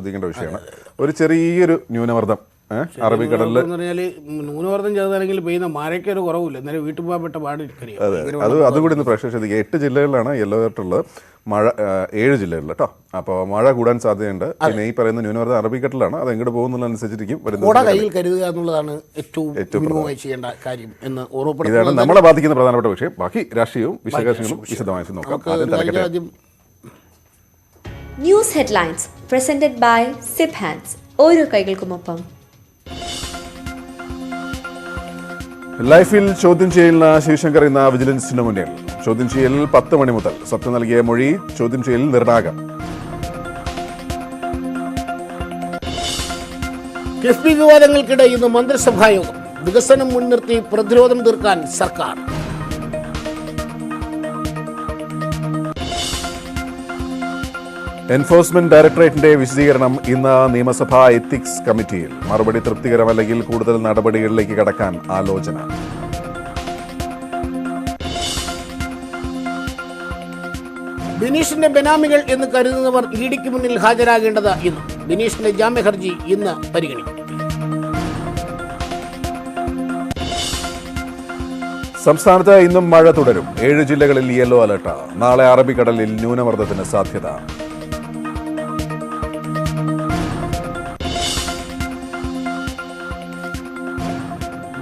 ശ്രദ്ധിക്കേണ്ട വിഷയമാണ്. ഒരു ചെറിയൊരു ന്യൂനമർദ്ദം അറബിക്കടലിൽ ന്യൂനമർദ്ദം ചെറുതാണെങ്കിൽ പെയ്യുന്ന മഴയ്ക്ക് ഒരു കുറവില്ല. എന്നാലും വീട്ടിൽ പോകാൻ പെട്ട പാട്. അതെ, അതുകൂടി ഒന്ന് പ്രേക്ഷകർ ശ്രദ്ധിക്കുക. 8 ജില്ലകളിലാണ് യെല്ലോ അലർട്ട് ഉള്ളത്. മഴ 7 ജില്ലകളിൽ കേട്ടോ. അപ്പോൾ മഴ കൂടാൻ സാധ്യതയുണ്ട്. പിന്നെ ഈ പറയുന്ന ന്യൂനമർദ്ദം അറബിക്കടലാണ്. അത് എങ്ങോട്ട് പോകുന്നതിനനുസരിച്ചിരിക്കും കയ്യിൽ കരുതുക എന്നുള്ളതാണ് ഏറ്റവും ചെയ്യേണ്ട കാര്യം എന്ന് ഇതാണ് നമ്മളെ ബാധിക്കുന്ന പ്രധാനപ്പെട്ട വിഷയം. ബാക്കി രാഷ്ട്രീയവും വിശകലനങ്ങളും വിശദമായി നോക്കാം. ന്യൂസ് ഹെഡ്ലൈൻസ് പ്രസന്റഡ് ബൈ സിപ് ഹാൻഡ്സ്. ഓരോ കൈകൾക്കുമൊപ്പം. ലൈഫിൽ ചോദ്യം ചെയ്യലിന് ശിവശങ്കർ ഇന്ന് വിജിലൻസിന് മുന്നിൽ. ചോദ്യം ചെയ്യലിൽ 10 മണി മുതൽ. സ്വപ്ന നൽകിയ മൊഴി ചോദ്യം ചെയ്യലിൽ നിർണായകം. കിഫ്ബി വിവാദങ്ങൾക്കിടെ ഇന്ന് മന്ത്രിസഭായോഗം. വികസനം മുൻനിർത്തി പ്രതിരോധം തീർക്കാൻ സർക്കാർ. എൻഫോഴ്സ്മെന്റ് ഡയറക്ടറേറ്റിന്റെ വിശദീകരണം ഇന്ന് നിയമസഭാ എത്തിക്സ് കമ്മിറ്റിയിൽ. മറുപടി തൃപ്തികരമല്ലെങ്കിൽ കൂടുതൽ നടപടികളിലേക്ക് കടക്കാൻ ആലോചന. ബിനീഷിന്റെ ബെനാമികൾ എന്ന് കരുതുന്നവർ ഇഡിക്ക് മുന്നിൽ ഹാജരാകേണ്ടത് ഇന്ന്. ബിനീഷിന്റെ ജാമ്യ ഹർജി ഇന്ന് പരിഗണിക്കും. സംസ്ഥാനത്ത് ഇന്നും മഴ തുടരും. 7 ജില്ലകളിൽ യെല്ലോ അലർട്ട്. നാളെ അറബിക്കടലിൽ ന്യൂനമർദ്ദത്തിന് സാധ്യത.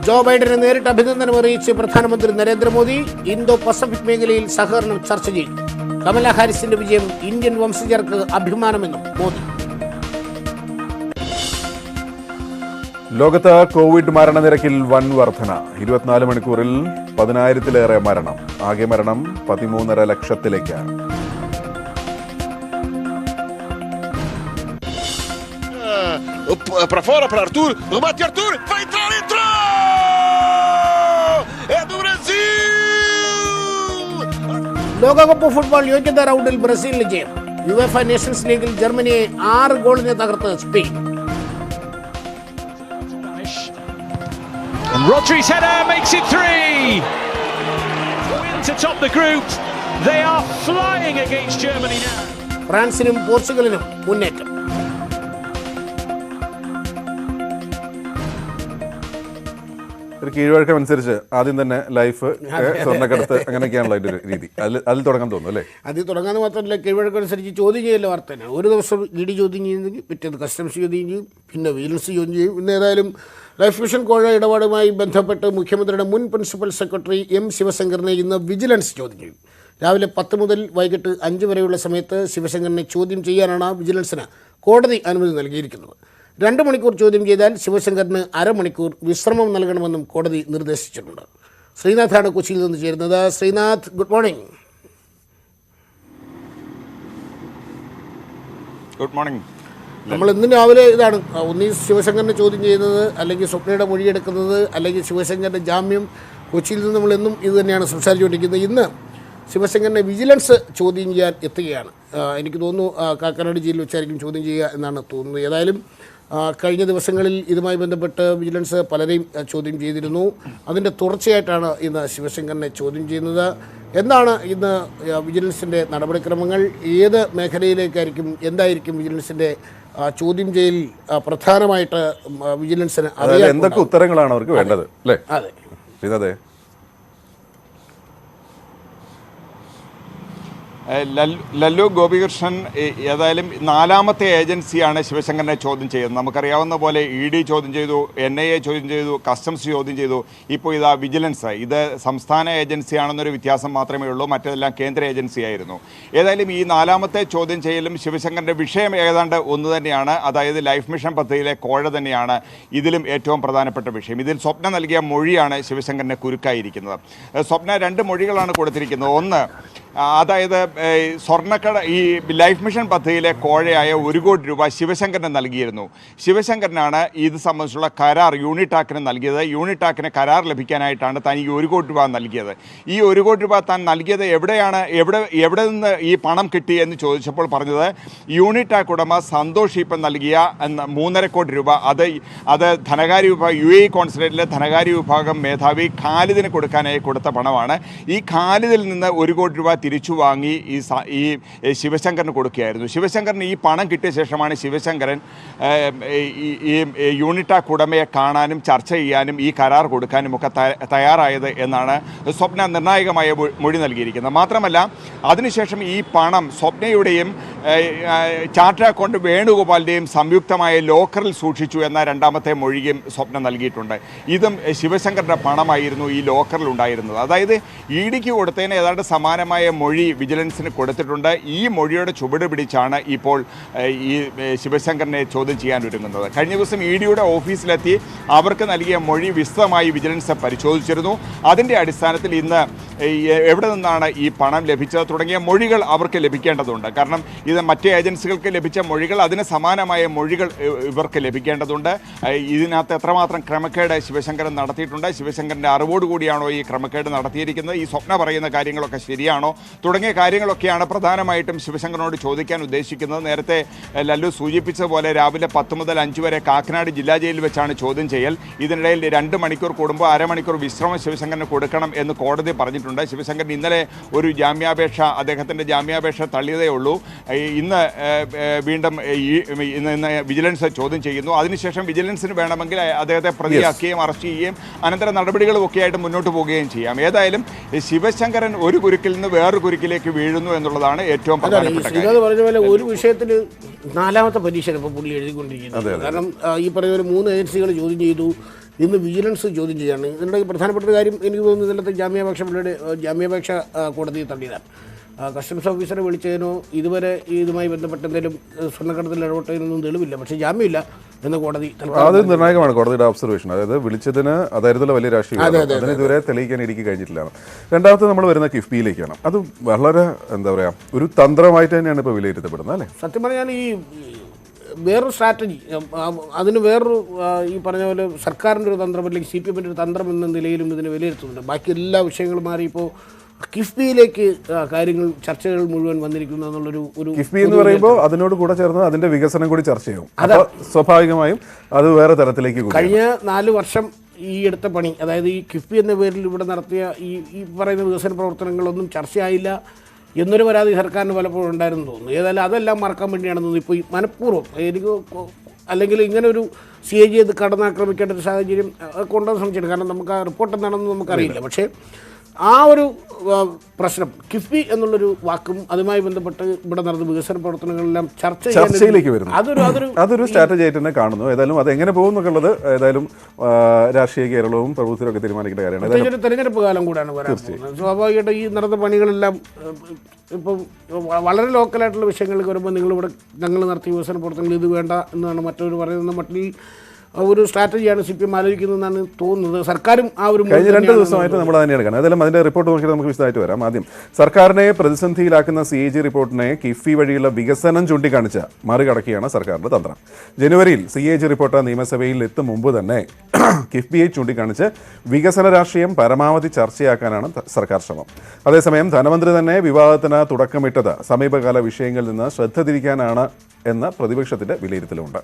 ജോ ബൈഡനെ നേരിട്ട് അഭിനന്ദനം അറിയിച്ച് പ്രധാനമന്ത്രി നരേന്ദ്രമോദി. ഇന്തോ പസഫിക് മേഖലയിൽ സഹകരണം ചർച്ച ചെയ്തു. കമല ഹാരിസിന്റെ വിജയം ഇന്ത്യൻ വംശജർക്ക് അഭിമാനമെന്നും മോദി. ലോകത്ത് കോവിഡ് മരണനിരക്കിൽ വൻ വർധന. 24 മണിക്കൂറിൽ 10,000-ലേറെ മരണം. ആകെ മരണം 13.5 ലക്ഷത്തിലേക്ക്. Para fora, para Arthur, remate Arthur, vai entrar, entrou! É do Brasil! ലോകകപ്പ് ഫുട്ബോൾ യോഗ്യതാ റൗണ്ടിൽ ബ്രസീലിന് ജയം. യുവേഫ നേഷൻസ് ലീഗിൽ ജർമ്മനിയെ 6 ഗോളിന് തകർത്ത് Spain. And Rodri's header makes it 3. Win to top the group. They are flying against Germany now. ഫ്രാൻസിനും പോർച്ചുഗലിനും മുന്നേറ്റം. ഒരു കീഴ്വഴക്കം അനുസരിച്ച് ആദ്യം തന്നെ ലൈഫ്, സ്വർണ്ണക്കടത്ത്, അങ്ങനെയൊക്കെയാണല്ലോ അതിൻ്റെ ഒരു രീതി. അതിൽ തുടങ്ങാൻ തോന്നുന്നു അല്ലേ? അതിൽ തുടങ്ങാൻ മാത്രമല്ല, കീഴ്വഴക്കം അനുസരിച്ച് ചോദ്യം ചെയ്യല്ലോ വാർത്ത തന്നെ. ഒരു ദിവസം ഇഡി ചോദ്യം ചെയ്യുന്നെങ്കിൽ പിറ്റേന്ന് കസ്റ്റംസ് ചോദ്യം ചെയ്യും, പിന്നെ വിജിലൻസ് ചോദ്യം ചെയ്യും. ഇന്ന് ഏതായാലും ലൈഫ് മിഷൻ കോഴ ഇടപാടുമായി ബന്ധപ്പെട്ട് മുഖ്യമന്ത്രിയുടെ മുൻ പ്രിൻസിപ്പൽ സെക്രട്ടറി എം ശിവശങ്കറിനെ ഇന്ന് വിജിലൻസ് ചോദ്യം ചെയ്യും. രാവിലെ 10 മുതൽ വൈകിട്ട് 5 വരെയുള്ള സമയത്ത് ശിവശങ്കറിനെ ചോദ്യം ചെയ്യാനാണ് വിജിലൻസിന് കോടതി അനുമതി നൽകിയിരിക്കുന്നത്. 2 മണിക്കൂർ ചോദ്യം ചെയ്താൽ ശിവശങ്കറിന് അരമണിക്കൂർ വിശ്രമം നൽകണമെന്നും കോടതി നിർദ്ദേശിച്ചിട്ടുണ്ട്. ശ്രീനാഥാണ് കൊച്ചിയിൽ നിന്ന് ചേരുന്നത്. Sreenath, good morning. Good morning. നമ്മൾ ഇന്ന് രാവിലെ ഇതാണ് ഒന്നീ ശിവശങ്കറിനെ ചോദ്യം ചെയ്യുന്നത്, അല്ലെങ്കിൽ സ്വപ്നയുടെ മൊഴിയെടുക്കുന്നത്, അല്ലെങ്കിൽ ശിവശങ്കറിൻ്റെ ജാമ്യം. കൊച്ചിയിൽ നിന്ന് നമ്മൾ എന്നും ഇത് തന്നെയാണ് സംസാരിച്ചുകൊണ്ടിരിക്കുന്നത്. ഇന്ന് ശിവശങ്കറിനെ വിജിലൻസ് ചോദ്യം ചെയ്യാൻ എത്തുകയാണ്. എനിക്ക് തോന്നുന്നു കാക്കനാട് ജയിലിൽ വെച്ചായിരിക്കും ചോദ്യം ചെയ്യുക എന്നാണ് തോന്നുന്നത്. ഏതായാലും കഴിഞ്ഞ ദിവസങ്ങളിൽ ഇതുമായി ബന്ധപ്പെട്ട് വിജിലൻസ് പലരെയും ചോദ്യം ചെയ്തിരുന്നു. അതിൻ്റെ തുടർച്ചയായിട്ടാണ് ഇന്ന് ശിവശങ്കറിനെ ചോദ്യം ചെയ്യുന്നത്. എന്താണ് ഇന്ന് വിജിലൻസിൻ്റെ നടപടിക്രമങ്ങൾ? ഏത് മേഖലയിലേക്കായിരിക്കും, എന്തായിരിക്കും വിജിലൻസിൻ്റെ ചോദ്യം ചെയ്യൽ പ്രധാനമായിട്ട് വിജിലൻസിന് അറിയാൻ എന്തൊക്കെ ഉത്തരങ്ങളാണ് അവർക്ക് വേണ്ടത് അല്ലേ? അതെ അതെ. ലല്ലു ഗോപികൃഷ്ണൻ ഏതായാലും 4ാമത്തെ ഏജൻസിയാണ് ശിവശങ്കറിനെ ചോദ്യം ചെയ്യുന്നത്. നമുക്കറിയാവുന്ന പോലെ ED ചോദ്യം ചെയ്തു, NIA ചോദ്യം ചെയ്തു, കസ്റ്റംസ് ചോദ്യം ചെയ്തു. ഇപ്പോൾ ഇതാ വിജിലൻസ്. ഇത് സംസ്ഥാന ഏജൻസിയാണെന്നൊരു വ്യത്യാസം മാത്രമേ ഉള്ളൂ. മറ്റെല്ലാം കേന്ദ്ര ഏജൻസിയായിരുന്നു. ഏതായാലും ഈ 4ാമത്തെ ചോദ്യം ചെയ്യലും ശിവശങ്കറിൻ്റെ വിഷയം ഏതാണ്ട് ഒന്ന് തന്നെയാണ്. അതായത് ലൈഫ് മിഷൻ പദ്ധതിയിലെ കോഴ തന്നെയാണ് ഇതിലും ഏറ്റവും പ്രധാനപ്പെട്ട വിഷയം. ഇതിൽ സ്വപ്ന നൽകിയ മൊഴിയാണ് ശിവശങ്കറിനെ കുരുക്കായിരിക്കുന്നത്. സ്വപ്ന 2 മൊഴികളാണ് കൊടുത്തിരിക്കുന്നത്. ഒന്ന്, അതായത് സ്വർണ്ണക്കട ഈ ലൈഫ് മിഷൻ പദ്ധതിയിലെ കോഴയായ 1 കോടി രൂപ ശിവശങ്കറിന് നൽകിയിരുന്നു. ശിവശങ്കറിനാണ് ഇത് സംബന്ധിച്ചുള്ള കരാർ യൂണിടാക്കിന് നൽകിയത്. യൂണിടാക്കിന് കരാർ ലഭിക്കാനായിട്ടാണ് താൻ ഈ 1 കോടി രൂപ നൽകിയത്. ഈ 1 കോടി രൂപ താൻ നൽകിയത് എവിടെ നിന്ന് ഈ പണം കിട്ടി എന്ന് ചോദിച്ചപ്പോൾ പറഞ്ഞത് യൂണിടാക്ക് ഉടമ സന്തോഷ് ഈപ്പൻ നൽകിയ 3.5 കോടി രൂപ അത് ധനകാര്യ വിഭാഗം UAE കോൺസുലേറ്റിലെ ധനകാര്യ വിഭാഗം മേധാവി ഖാലിദിന് കൊടുക്കാനായി കൊടുത്ത പണമാണ്. ഈ ഖാലിദിൽ നിന്ന് 1 കോടി രൂപ തിരിച്ചു വാങ്ങി ഈ ശിവശങ്കറിന് കൊടുക്കുകയായിരുന്നു. ശിവശങ്കറിന് ഈ പണം കിട്ടിയ ശേഷമാണ് ശിവശങ്കരൻ ഈ യൂണിടാക് ഉടമയെ കാണാനും ചർച്ച ചെയ്യാനും ഈ കരാർ കൊടുക്കാനും ഒക്കെ തയ്യാറായത് എന്നാണ് സ്വപ്ന നിർണായകമായ മൊഴി നൽകിയിരിക്കുന്നത്. മാത്രമല്ല അതിനുശേഷം ഈ പണം സ്വപ്നയുടെയും ചാർട്ടേഡ് അക്കൗണ്ട് വേണുഗോപാലിൻ്റെയും സംയുക്തമായ ലോക്കറിൽ സൂക്ഷിച്ചു എന്ന രണ്ടാമത്തെ മൊഴിയും സ്വപ്ന നൽകിയിട്ടുണ്ട്. ഇതും ശിവശങ്കറിൻ്റെ പണമായിരുന്നു ഈ ലോക്കറിൽ ഉണ്ടായിരുന്നത്. അതായത് ഇ ഡിക്ക് കൊടുത്തതിന് ഏതാണ്ട് സമാനമായ മൊഴി വിജിലൻസിന് കൊടുത്തിട്ടുണ്ട്. ഈ മൊഴിയുടെ ചുവട് പിടിച്ചാണ് ഇപ്പോൾ ഈ ശിവശങ്കറിനെ ചോദ്യം ചെയ്യാൻ ഒരുങ്ങുന്നത്. കഴിഞ്ഞ ദിവസം ഇ ഡിയുടെ ഓഫീസിലെത്തി അവർക്ക് നൽകിയ മൊഴി വിശദമായി വിജിലൻസ് പരിശോധിച്ചിരുന്നു. അതിൻ്റെ അടിസ്ഥാനത്തിൽ ഇന്ന് എവിടെ നിന്നാണ് ഈ പണം ലഭിച്ചത് തുടങ്ങിയ മൊഴികൾ അവർക്ക് ലഭിക്കേണ്ടതുണ്ട്. കാരണം ഇത് മറ്റ് ഏജൻസികൾക്ക് ലഭിച്ച മൊഴികൾ അതിന് സമാനമായ മൊഴികൾ ഇവർക്ക് ലഭിക്കേണ്ടതുണ്ട്. ഇതിനകത്ത് എത്രമാത്രം ക്രമക്കേട് ശിവശങ്കരൻ നടത്തിയിട്ടുണ്ട്, ശിവശങ്കരൻ്റെ അറിവോടുകൂടിയാണോ ഈ ക്രമക്കേട് നടത്തിയിരിക്കുന്നത്, ഈ സ്വപ്ന പറയുന്ന കാര്യങ്ങളൊക്കെ ശരിയാണോ തുടങ്ങിയ കാര്യങ്ങളൊക്കെയാണ് പ്രധാനമായിട്ടും ശിവശങ്കരനോട് ചോദിക്കാൻ ഉദ്ദേശിക്കുന്നത്. നേരത്തെ ലല്ലു സൂചിപ്പിച്ചതുപോലെ രാവിലെ 10 മുതൽ 5 വരെ കാക്കനാട് ജില്ലാ ജയിലിൽ വെച്ചാണ് ചോദ്യം ചെയ്യൽ. ഇതിനിടയിൽ 2 മണിക്കൂർ കൂടുമ്പോൾ അരമണിക്കൂർ വിശ്രമം ശിവശങ്കരന് കൊടുക്കണം എന്ന് കോടതി പറഞ്ഞിട്ടുണ്ട്. ശിവശങ്കരൻ ഇന്നലെ ഒരു ജാമ്യാപേക്ഷ, അദ്ദേഹത്തിൻ്റെ ജാമ്യാപേക്ഷ തള്ളിയതേ ഉള്ളൂ. ഇന്ന് വീണ്ടും ഇന്ന് വിജിലൻസ് ചോദ്യം ചെയ്യുന്നു. അതിനുശേഷം വിജിലൻസിന് വേണമെങ്കിൽ അദ്ദേഹത്തെ പ്രതിയാക്കുകയും അറസ്റ്റ് ചെയ്യുകയും അനന്തര നടപടികളും ഒക്കെ ആയിട്ട് മുന്നോട്ട് പോവുകയും ചെയ്യാം. ഏതായാലും ശിവശങ്കരൻ ഒരു കുരുക്കിൽ നിന്ന് വേറൊരു കുരുക്കിലേക്ക് വീഴുന്നു എന്നുള്ളതാണ് ഏറ്റവും പ്രധാനപ്പെട്ട കാര്യം. പറഞ്ഞ പോലെ ഒരു വിഷയത്തിൽ 4ാമത്തെ പരീക്ഷയാണ് ഇപ്പോൾ പുള്ളി എഴുതിക്കൊണ്ടിരിക്കുന്നത്. കാരണം ഈ പറയുന്ന 3 ഏജൻസികൾ ചോദ്യം ചെയ്തു, ഇന്ന് വിജിലൻസ് ചോദ്യം ചെയ്യാണ്. ഇതിൻ്റെ പ്രധാനപ്പെട്ട ഒരു കാര്യം എനിക്ക് തോന്നുന്നു ഇന്നലത്തെ ജാമ്യാപേക്ഷ കോടതിയിൽ തള്ളിയതാണ്. കസ്റ്റംസ് ഓഫീസറെ വിളിച്ചതിനോ ഇതുവരെ ഇതുമായി ബന്ധപ്പെട്ട എന്തെങ്കിലും സ്വർണ്ണക്കടത്തിൽ ഇടപെട്ടതിനൊന്നും തെളിവില്ല. പക്ഷേ ജാമ്യമില്ല എന്ന് കോടതി. അത് നിർണായകമാണ് കോടതിയുടെ ഒബ്സർവേഷൻ. അതായത് വിളിച്ചതിന് അതായിരുന്നല്ലോ വലിയ രാഷ്ട്രീയം, അതിന് ഇതുവരെ തെളിയിക്കാൻ ഇടുക്കി കഴിഞ്ഞിട്ടില്ല. രണ്ടാമത്തെ നമ്മൾ വരുന്ന കിഫ്ബിയിലേക്കാണ്. അത് വളരെ എന്താ പറയുക, ഒരു തന്ത്രമായിട്ട് തന്നെയാണ് ഇപ്പോൾ വിലയിരുത്തപ്പെടുന്നത് അല്ലേ? സത്യം പറഞ്ഞാൽ ഈ വേറൊരു സ്ട്രാറ്റജി, അതിന് വേറൊരു ഈ പറഞ്ഞ പോലെ സർക്കാരിൻ്റെ ഒരു തന്ത്രം അല്ലെങ്കിൽ CPM ഒരു തന്ത്രം എന്ന നിലയിലും ഇതിനെ വിലയിരുത്തുന്നുണ്ട്. ബാക്കി എല്ലാ വിഷയങ്ങളും മാറി ഇപ്പോൾ കിഫ്ബിയിലേക്ക് കാര്യങ്ങൾ ചർച്ചകൾ മുഴുവൻ വന്നിരിക്കുന്നു എന്നുള്ളൊരു കിഫ്ബി എന്ന് പറയുമ്പോൾ അതിനോട് കൂടെ ചേർന്ന് അതിന്റെ വികസനം കൂടി ചർച്ച ചെയ്യും. അപ്പോൾ സ്വാഭാവികമായും അത് വേറെ തരത്തിലേക്ക് കഴിഞ്ഞ 4 വർഷം ഈ എടുത്ത പണി, അതായത് ഈ കിഫ്ബി എന്ന പേരിൽ ഇവിടെ നടത്തിയ ഈ പറയുന്ന വികസന പ്രവർത്തനങ്ങളൊന്നും ചർച്ചയായില്ല എന്നൊരു പരാതി സർക്കാരിന് പലപ്പോഴും ഉണ്ടായിരുന്നു തോന്നുന്നു. ഏതായാലും അതെല്ലാം മറക്കാൻ വേണ്ടിയാണെന്ന് തോന്നുന്നു ഇപ്പോൾ ഈ മനഃപൂർവ്വം എനിക്ക് അല്ലെങ്കിൽ ഇങ്ങനെ ഒരു CAG ഇത് കടന്നാക്രമിക്കേണ്ട ഒരു സാഹചര്യം കൊണ്ടുവന്ന് ശ്രമിച്ചിട്ടുണ്ട്. കാരണം നമുക്ക് ആ റിപ്പോർട്ട് എന്താണെന്ന് നമുക്കറിയില്ല. പക്ഷേ ആ ഒരു പ്രശ്നം കിഫ്ബി എന്നുള്ളൊരു വാക്കും അതുമായി ബന്ധപ്പെട്ട് ഇവിടെ നടന്ന വികസന പ്രവർത്തനങ്ങളെല്ലാം ചർച്ചയിലേക്ക് വരുന്നു. അതൊരു സ്ട്രാറ്റജി ആയിട്ട് തന്നെ കാണുന്നു. ഏതായാലും അത് എങ്ങനെ പോകും എന്നുള്ളത് ഏതായാലും രാഷ്ട്രീയ കേരളവും പ്രഭുത്വവും ഒക്കെ തീരുമാനിക്കേണ്ട കാര്യമാണ്. തെരഞ്ഞെടുപ്പ് കാലം കൂടാണ് വരാൻ പോകുന്നത്. സ്വാഭാവികമായിട്ട് ഈ നടന്ന പണികളെല്ലാം ഇപ്പം വളരെ ലോക്കലായിട്ടുള്ള വിഷയങ്ങൾക്ക് വരുമ്പോൾ നിങ്ങളിവിടെ ഞങ്ങൾ നടത്തിയ വികസന പ്രവർത്തനങ്ങൾ ഇത് വേണ്ട എന്നാണ് മറ്റൊരു പറയുന്ന മട്ടിൽ ഒരു സ്ട്രാറ്റജിയാണ് CPM ആലോചിക്കുന്നതെന്നാണ് തോന്നുന്നത്. സർക്കാരും ആ ഒരു കഴിഞ്ഞ 2 ദിവസമായിട്ട് നമ്മൾ തന്നെയാണ് കാണുന്നത്. ഏതായാലും അതിന്റെ റിപ്പോർട്ട് നോക്കിയിട്ട് നമുക്ക് വിശദമായിട്ട് വരാം. ആദ്യം സർക്കാരിനെ പ്രതിസന്ധിയിലാക്കുന്ന CAG റിപ്പോർട്ടിനെ കിഫ്ബി വഴിയുള്ള വികസനം ചൂണ്ടിക്കാണിച്ച് മറികടക്കുകയാണ് സർക്കാരിന്റെ തന്ത്രം. ജനുവരിയിൽ CAG റിപ്പോർട്ട് നിയമസഭയിൽ എത്തും മുമ്പ് തന്നെ കിഫ്ബിയെ ചൂണ്ടിക്കാണിച്ച് വികസന രാഷ്ട്രീയം പരമാവധി ചർച്ചയാക്കാനാണ് സർക്കാർ ശ്രമം. അതേസമയം ധനമന്ത്രി തന്നെ വിവാദത്തിന് തുടക്കമിട്ടത് സമീപകാല വിഷയങ്ങളിൽ നിന്ന് ശ്രദ്ധ തിരിക്കാനാണ് എന്ന പ്രതിപക്ഷത്തിന്റെ വിലയിരുത്തലുണ്ട്.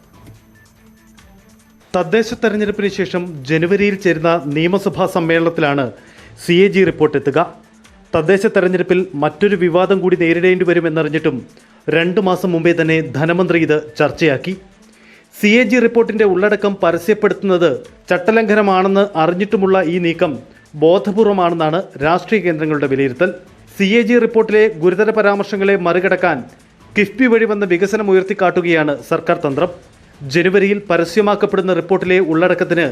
തദ്ദേശ തെരഞ്ഞെടുപ്പിന് ശേഷം ജനുവരിയിൽ ചേരുന്ന നിയമസഭാ സമ്മേളനത്തിലാണ് CAG റിപ്പോർട്ട് എത്തുക. തദ്ദേശ തെരഞ്ഞെടുപ്പിൽ മറ്റൊരു വിവാദം കൂടി നേരിടേണ്ടി വരുമെന്നറിഞ്ഞിട്ടും 2 മാസം മുമ്പേ തന്നെ ധനമന്ത്രി ഇത് ചർച്ചയാക്കി. CAG റിപ്പോർട്ടിന്റെ ഉള്ളടക്കം പരസ്യപ്പെടുത്തുന്നത് ചട്ടലംഘനമാണെന്ന് അറിഞ്ഞിട്ടുമുള്ള ഈ നീക്കം ബോധപൂർവമാണെന്നാണ് രാഷ്ട്രീയ കേന്ദ്രങ്ങളുടെ വിലയിരുത്തൽ. CAG റിപ്പോർട്ടിലെ ഗുരുതര പരാമർശങ്ങളെ മറികടക്കാൻ കിഫ്ബി വഴി വന്ന വികസനം ഉയർത്തിക്കാട്ടുകയാണ് സർക്കാർ തന്ത്രം. ജനുവരിയിൽ പരസ്യമാക്കപ്പെടുന്ന റിപ്പോർട്ടിലെ ഉള്ളടക്കത്തിന്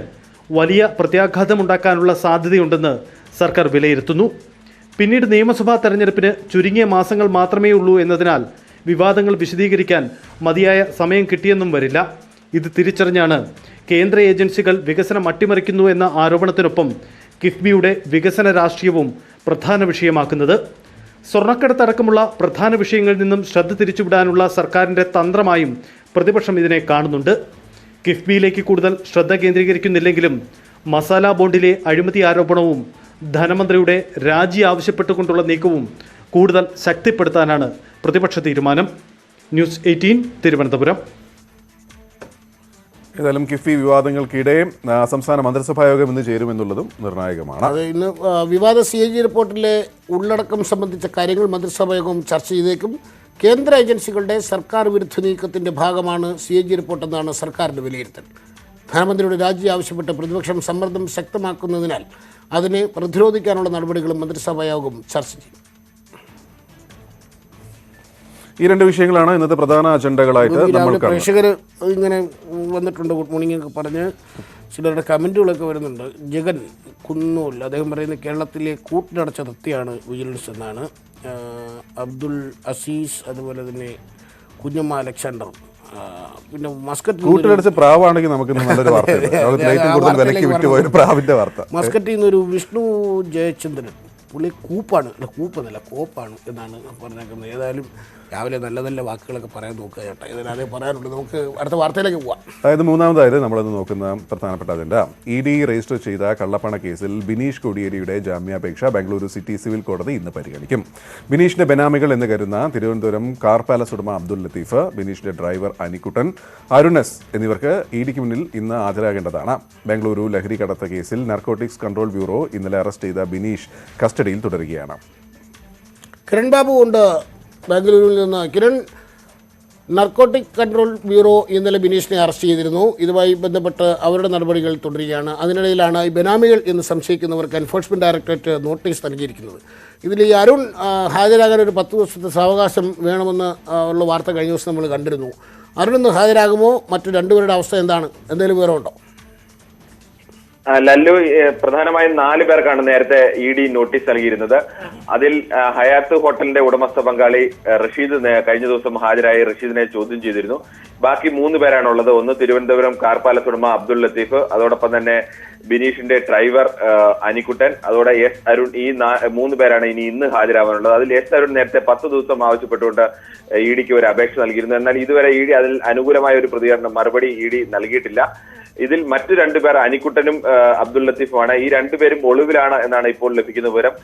വലിയ പ്രത്യാഘാതമുണ്ടാക്കാനുള്ള സാധ്യതയുണ്ടെന്ന് സർക്കാർ വിലയിരുത്തുന്നു. പിന്നീട് നിയമസഭാ തെരഞ്ഞെടുപ്പിന് ചുരുങ്ങിയ മാസങ്ങൾ മാത്രമേ ഉള്ളൂ എന്നതിനാൽ വിവാദങ്ങൾ വിശദീകരിക്കാൻ മതിയായ സമയം കിട്ടിയെന്നും വരില്ല. ഇത് തിരിച്ചറിഞ്ഞാണ് കേന്ദ്ര ഏജൻസികൾ വികസനം അട്ടിമറിക്കുന്നു എന്ന ആരോപണത്തിനൊപ്പം കിഫ്ബിയുടെ വികസന രാഷ്ട്രീയവും പ്രധാന വിഷയമാക്കുന്നത്. സ്വർണ്ണക്കടത്തടക്കമുള്ള പ്രധാന വിഷയങ്ങളിൽ നിന്നും ശ്രദ്ധ തിരിച്ചുവിടാനുള്ള സർക്കാരിൻ്റെ തന്ത്രമായും പ്രതിപക്ഷം ഇതിനെ കാണുന്നുണ്ട്. കിഫ്ബിയിലേക്ക് കൂടുതൽ ശ്രദ്ധ കേന്ദ്രീകരിക്കുന്നില്ലെങ്കിലും മസാല ബോണ്ടിലെ അഴിമതി ആരോപണവും ധനമന്ത്രിയുടെ രാജി ആവശ്യപ്പെട്ടുകൊണ്ടുള്ള നീക്കവും കൂടുതൽ ശക്തിപ്പെടുത്താനാണ് പ്രതിപക്ഷ തീരുമാനം. ന്യൂസ് 18 തിരുവനന്തപുരം. ഏതായാലും കിഫ്ബി വിവാദങ്ങൾക്കിടെ സംസ്ഥാന മന്ത്രിസഭാ യോഗം ഇന്ന് ചേരുമെന്നുള്ളതും നിർണായകമാണ്. അത് ഇന്ന് വിവാദ CAG റിപ്പോർട്ടിലെ ഉള്ളടക്കം സംബന്ധിച്ച കാര്യങ്ങൾ മന്ത്രിസഭാ യോഗം ചർച്ച ചെയ്തേക്കും. കേന്ദ്ര ഏജൻസികളുടെ സർക്കാർ വിരുദ്ധ നീക്കത്തിൻ്റെ ഭാഗമാണ് CAG റിപ്പോർട്ടെന്നാണ് സർക്കാരിൻ്റെ വിലയിരുത്തൽ. ധനമന്ത്രിയുടെ രാജി ആവശ്യപ്പെട്ട് പ്രതിപക്ഷം സമ്മർദ്ദം ശക്തമാക്കുന്നതിനാൽ അതിനെ പ്രതിരോധിക്കാനുള്ള നടപടികളും മന്ത്രിസഭാ യോഗം ചർച്ച ചെയ്യും. ഈ രണ്ട് വിഷയങ്ങളാണ് ഇന്നത്തെ പ്രധാന അജണ്ടകളായിട്ട് നമ്മൾ കാണുന്നത്. പ്രേക്ഷകർ ഇങ്ങനെ വന്നിട്ടുണ്ട്, ഗുഡ് മോർണിംഗ് ഒക്കെ പറഞ്ഞ് ചിലരുടെ കമൻറ്റുകളൊക്കെ വരുന്നുണ്ട്. ജഗൻ കുന്നൂൽ അദ്ദേഹം പറയുന്നത് കേരളത്തിലെ കൂട്ടിനടച്ച തൃപ്തിയാണ് വിജിലൻസ് എന്നാണ്. അബ്ദുൾ അസീസ്, അതുപോലെ തന്നെ കുഞ്ഞമ്മ അലക്സാണ്ടർ, പിന്നെ മസ്കറ്റ് കൂട്ടിലടിച്ച പ്രാവാണെങ്കിൽ നമുക്ക് നല്ലൊരു വാർത്ത. മസ്കറ്റിൽ നിന്നൊരു വിഷ്ണു ജയചന്ദ്രൻ, പുള്ളി കൂപ്പാണ്, അല്ല കൂപ്പെന്നല്ല കോപ്പാണ് എന്നാണ് പറഞ്ഞേക്കുന്നത്. ഏതായാലും രാവിലെ നല്ല നല്ല വാക്കുകളൊക്കെ പറയാൻ നോക്കുക ചേട്ടാ, ഇതിന് അതേ പറയാനുള്ളൂ. നമുക്ക് അടുത്ത വാർത്തയിലേക്ക് പോവാം. അതായത് മൂന്നാമതായത് നമ്മളിന്ന് നോക്കുന്ന പ്രധാനപ്പെട്ട അജണ്ട, ED രജിസ്റ്റർ ചെയ്ത കള്ളപ്പണ കേസിൽ ബിനീഷ് കോടിയേരിയുടെ ജാമ്യാപേക്ഷ ബംഗളൂരു സിറ്റി സിവിൽ കോടതി ഇന്ന് പരിഗണിക്കും. ബിനീഷിന്റെ ബെനാമികൾ എന്ന് കരുതുന്ന തിരുവനന്തപുരം കാർ പാലസ് ഉടമ അബ്ദുൾ ലത്തീഫ്, ബിനീഷിന്റെ ഡ്രൈവർ അനിക്കുട്ടൻ, അരുണസ് എന്നിവർക്ക് EDക്ക് മുന്നിൽ ഇന്ന് ഹാജരാകേണ്ടതാണ്. ബംഗളൂരു ലഹരി കടത്ത കേസിൽ നാർക്കോട്ടിക്സ് കൺട്രോൾ ബ്യൂറോ ഇന്നലെ അറസ്റ്റ് ചെയ്ത ബിനീഷ് കസ്റ്റഡിയിൽ തുടരുകയാണ്. കിരൺ ബാബു ഉണ്ട് ബാംഗ്ലൂരിൽ നിന്ന്. കിരൺ, നാർക്കോട്ടിക് കൺട്രോൾ ബ്യൂറോ ഇന്നലെ ബിനീഷിനെ അറസ്റ്റ് ചെയ്തിരുന്നു. ഇതുമായി ബന്ധപ്പെട്ട് അവരുടെ നടപടികൾ തുടരുകയാണ്. അതിനിടയിലാണ് ഈ ബെനാമികൾ എന്ന് സംശയിക്കുന്നവർക്ക് എൻഫോഴ്സ്മെൻറ്റ് ഡയറക്ടറേറ്റ് നോട്ടീസ് നൽകിയിരിക്കുന്നത്. ഇതിൽ ഈ അരുൺ ഹാജരാകാൻ ഒരു 10 ദിവസത്തെ സാവകാശം വേണമെന്ന് ഉള്ള വാർത്ത കഴിഞ്ഞ ദിവസം നമ്മൾ കണ്ടിരുന്നു. അരുൺ ഇന്ന് ഹാജരാകുമോ? മറ്റു രണ്ടുപേരുടെ അവസ്ഥ എന്താണ്? എന്തെങ്കിലും വിവരമുണ്ടോ? ലല്ലു, പ്രധാനമായും 4 പേർക്കാണ് നേരത്തെ ED നോട്ടീസ് നൽകിയിരുന്നത്. അതിൽ ഹയാത്ത് ഹോട്ടലിന്റെ ഉടമസ്ഥ പങ്കാളി റഷീദ് കഴിഞ്ഞ ദിവസം ഹാജരായി റഷീദിനെ ചോദ്യം ചെയ്തിരുന്നു. ബാക്കി 3 പേരാണുള്ളത്. ഒന്ന് തിരുവനന്തപുരം കാർ പാലസ് ഉടമ അബ്ദുൾ ലത്തീഫ്, അതോടൊപ്പം തന്നെ ബിനീഷിന്റെ ഡ്രൈവർ അനിക്കുട്ടൻ, അതോടെ S അരുൺ. ഈ 3 പേരാണ് ഇന്ന് ഹാജരാവാനുള്ളത്. അതിൽ S അരുൺ നേരത്തെ 10 ദിവസം ആവശ്യപ്പെട്ടുകൊണ്ട് EDക്ക് ഒരു അപേക്ഷ നൽകിയിരുന്നു. എന്നാൽ ഇതുവരെ ED അതിൽ അനുകൂലമായ ഒരു മറുപടി ED നൽകിയിട്ടില്ല. ഇതിൽ മറ്റു 2 പേർ അനിക്കുട്ടനും അബ്ദുൾ ലത്തീഫുമാണ്. ഈ 2 പേരും ഒളിവിലാണ് എന്നാണ് ഇപ്പോൾ ലഭിക്കുന്ന വിവരം.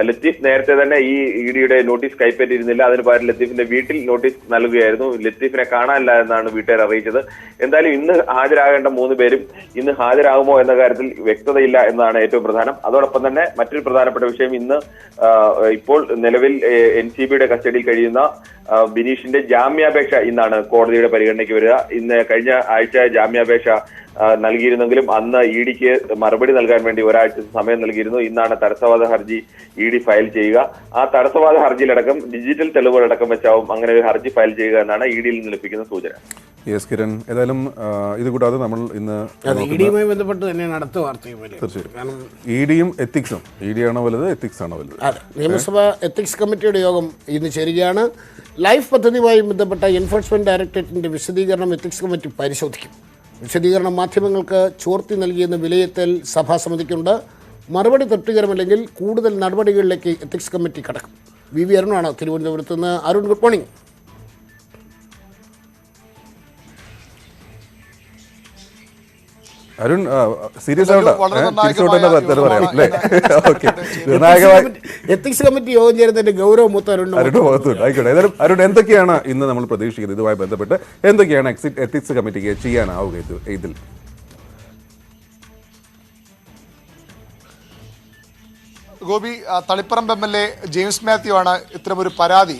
ലത്തീഫ് നേരത്തെ തന്നെ ഈ EDയുടെ നോട്ടീസ് കൈപ്പറ്റിയിരുന്നില്ല. അതിന് പകരം ലത്തീഫിന്റെ വീട്ടിൽ നോട്ടീസ് നൽകുകയായിരുന്നു. ലത്തീഫിനെ കാണാനില്ല എന്നാണ് വീട്ടുകാർ അറിയിച്ചത്. എന്തായാലും ഇന്ന് ഹാജരാകേണ്ട 3 പേരും ഇന്ന് ഹാജരാകുമോ എന്ന കാര്യത്തിൽ വ്യക്തതയില്ല എന്നതാണ് ഏറ്റവും പ്രധാനം. അതോടൊപ്പം തന്നെ മറ്റൊരു പ്രധാനപ്പെട്ട വിഷയം, ഇന്ന് ഇപ്പോൾ നിലവിൽ NCBയുടെ കസ്റ്റഡിയിൽ കഴിയുന്ന ബിനീഷിന്റെ ജാമ്യാപേക്ഷ ഇന്നാണ് കോടതിയുടെ പരിഗണനയ്ക്ക് വരിക. ഇന്ന് കഴിഞ്ഞ ആഴ്ച ജാമ്യാപേക്ഷ നൽകിയിരുന്നെങ്കിലും അന്ന് EDക്ക് മറുപടി നൽകാൻ വേണ്ടി ഒരാഴ്ച സമയം നൽകിയിരുന്നു. ഇന്നാണ് തടസ്സവാദ ഹർജി ED ഫയൽ ചെയ്യുക. ആ തടസ്സവാദ ഹർജിയിലടക്കം ഡിജിറ്റൽ തെളിവുകളടക്കം വെച്ചാവും അങ്ങനെ ഒരു ഹർജി ഫയൽ ചെയ്യുക എന്നാണ് EDയിൽ നിന്ന് ലഭിക്കുന്ന സൂചന. യെസ് കിരൺ, ഏതായാലും ഇത് കൂടാതെ നമ്മൾ ഇന്ന് EDയുമായി ബന്ധപ്പെട്ട് തന്നെയാണ് അടുത്ത വാർത്തയും. തീർച്ചയായും EDയും എത്തിക്സും, ED ആണോ വലുത് എത്തിക്സ് ആണോ വലുത്? അതെ, നിയമസഭ എത്തിക്സ് കമ്മിറ്റിയുടെ യോഗം ഇന്ന് ചേരുകയാണ്. ലൈഫ് പദ്ധതിയുമായി ബന്ധപ്പെട്ട എൻഫോഴ്സ്മെന്റ് ഡയറക്ടറേറ്റിന്റെ വിശദീകരണം എത്തിക്സ് കമ്മിറ്റി പരിശോധിക്കും. വിശദീകരണം മാധ്യമങ്ങൾക്ക് ചോർത്തി നൽകിയെന്ന് വിലയിരുത്തൽ സഭാസമിതിക്കുണ്ട്. മറുപടി തൃപ്തികരമല്ലെങ്കിൽ കൂടുതൽ നടപടികളിലേക്ക് എത്തിക്സ് കമ്മിറ്റി കടക്കും. VV അരുണാണ് തിരുവനന്തപുരത്ത് നിന്ന്. Arun, good morning. Arun, serious ethics committee യോഗം ചേരുന്നതിന്റെ ഗൗരവം മൊത്തം ആയിക്കോട്ടെ. ഏതായാലും അരുൺ, എന്തൊക്കെയാണ് ഇന്ന് നമ്മൾ പ്രതീക്ഷിക്കുന്നത്? ഇതുമായി ബന്ധപ്പെട്ട് എന്തൊക്കെയാണ് എത്തിക്സ് കമ്മിറ്റിക്ക് ചെയ്യാനാവുക ഇതിൽ? ഗോപി, തളിപ്പറമ്പ് MLA ജെയിംസ് മാത്യു ആണ് ഇത്തരമൊരു പരാതി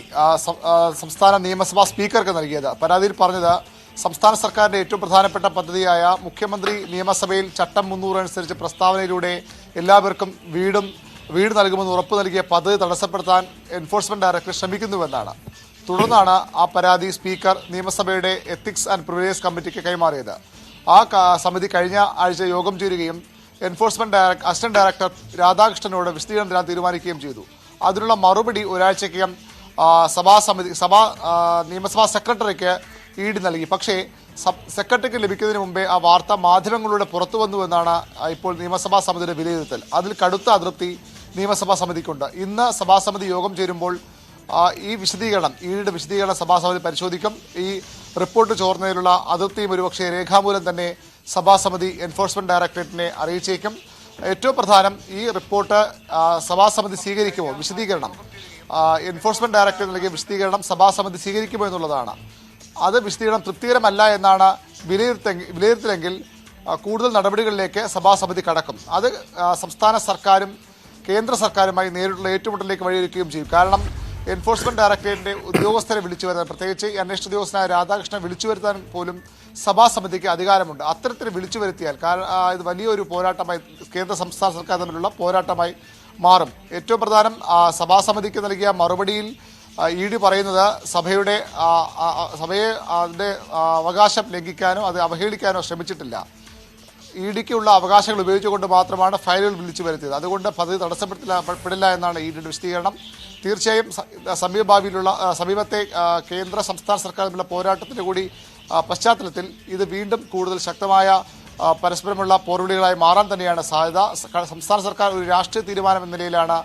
സംസ്ഥാന നിയമസഭാ സ്പീക്കർക്ക് നൽകിയത്. പരാതിയിൽ പറഞ്ഞത് സംസ്ഥാന സർക്കാരിൻ്റെ ഏറ്റവും പ്രധാനപ്പെട്ട പദ്ധതിയായ മുഖ്യമന്ത്രി നിയമസഭയിൽ ചട്ടം 300 അനുസരിച്ച് പ്രസ്താവനയിലൂടെ എല്ലാവർക്കും വീട് നൽകുമെന്ന് ഉറപ്പ് നൽകിയ പദ്ധതി തടസ്സപ്പെടുത്താൻ എൻഫോഴ്സ്മെന്റ് ഡയറക്ടർ ശ്രമിക്കുന്നുവെന്നാണ്. തുടർന്നാണ് ആ പരാതി സ്പീക്കർ നിയമസഭയുടെ എത്തിക്സ് ആൻഡ് പ്രിവിലേജ് കമ്മിറ്റിക്ക് കൈമാറിയത്. ആ സമിതി കഴിഞ്ഞ ആഴ്ച യോഗം ചേരുകയും എൻഫോഴ്സ്മെന്റ് അസിസ്റ്റന്റ് ഡയറക്ടർ രാധാകൃഷ്ണനോട് വിശദീകരണം തരാൻ തീരുമാനിക്കുകയും ചെയ്തു. അതിനുള്ള മറുപടി ഒരാഴ്ചയ്ക്കകം നിയമസഭാ സെക്രട്ടറിക്ക് ED നൽകി. പക്ഷേ സെക്രട്ടറിക്ക് ലഭിക്കുന്നതിന് മുമ്പേ ആ വാർത്ത മാധ്യമങ്ങളിലൂടെ പുറത്തു വന്നുവെന്നാണ് ഇപ്പോൾ നിയമസഭാ സമിതിയുടെ വിലയിരുത്തൽ. അതിൽ കടുത്ത അതൃപ്തി നിയമസഭാ സമിതിക്കുണ്ട്. ഇന്ന് സഭാസമിതി യോഗം ചേരുമ്പോൾ ഈ വിശദീകരണം, EDയുടെ വിശദീകരണം സഭാസമിതി പരിശോധിക്കും. ഈ റിപ്പോർട്ട് ചോർന്നതിലുള്ള അതൃപ്തിയും ഒരുപക്ഷെ രേഖാമൂലം തന്നെ സഭാസമിതി എൻഫോഴ്സ്മെന്റ് ഡയറക്ടറേറ്റിനെ അറിയിച്ചേക്കും. ഏറ്റവും പ്രധാനം, ഈ റിപ്പോർട്ട് സഭാസമിതി സ്വീകരിക്കുമോ, വിശദീകരണം എൻഫോഴ്സ്മെന്റ് ഡയറക്ടറേറ്റ് നൽകിയ വിശദീകരണം സഭാസമിതി സ്വീകരിക്കുമോ എന്നുള്ളതാണ്. അത് വിശദീകരണം തൃപ്തികരമല്ല എന്നാണ് വിലയിരുത്തലെങ്കിൽ കൂടുതൽ നടപടികളിലേക്ക് സഭാസമിതി കടക്കും. അത് സംസ്ഥാന സർക്കാരും കേന്ദ്ര സർക്കാരുമായി നേരിട്ടുള്ള ഏറ്റുമുട്ടലിലേക്ക് വഴിയൊരുക്കുകയും ചെയ്യും. കാരണം എൻഫോഴ്സ്മെന്റ് ഡയറക്ടറേറ്റിന്റെ ഉദ്യോഗസ്ഥരെ വിളിച്ചു വരുത്താൻ, പ്രത്യേകിച്ച് അന്വേഷണ ഉദ്യോഗസ്ഥനായ രാധാകൃഷ്ണനെ വിളിച്ചു വരുത്താൻ പോലും സഭാസമിതിക്ക് അധികാരമുണ്ട്. അത്തരത്തിൽ വിളിച്ചു വരുത്തിയാൽ ഇത് വലിയൊരു പോരാട്ടമായി കേന്ദ്ര സംസ്ഥാന സർക്കാർ തമ്മിലുള്ള പോരാട്ടമായി മാറും. ഏറ്റവും പ്രധാനം സഭാസമിതിക്ക് നൽകിയ മറുപടിയിൽ ED പറയുന്നത് സഭയെ അതിൻ്റെ അവകാശം ലംഘിക്കാനോ അത് അവഹേളിക്കാനോ ശ്രമിച്ചിട്ടില്ല. EDക്കുള്ള അവകാശങ്ങൾ ഉപയോഗിച്ചുകൊണ്ട് മാത്രമാണ് ഫയലുകൾ വിളിച്ചു വരുത്തിയത്. അതുകൊണ്ട് പദ്ധതി തടസ്സപ്പെടില്ല എന്നാണ് EDയുടെ വിശദീകരണം. തീർച്ചയായും സമീപത്തെ കേന്ദ്ര സംസ്ഥാന സർക്കാർ തമ്മിലുള്ള പോരാട്ടത്തിൻ്റെ കൂടി പശ്ചാത്തലത്തിൽ ഇത് വീണ്ടും കൂടുതൽ ശക്തമായ പരസ്പരമുള്ള പോർവിളികളായി മാറാൻ തന്നെയാണ് സാധ്യത. സംസ്ഥാന സർക്കാർ ഒരു രാഷ്ട്രീയ തീരുമാനം എന്ന നിലയിലാണ്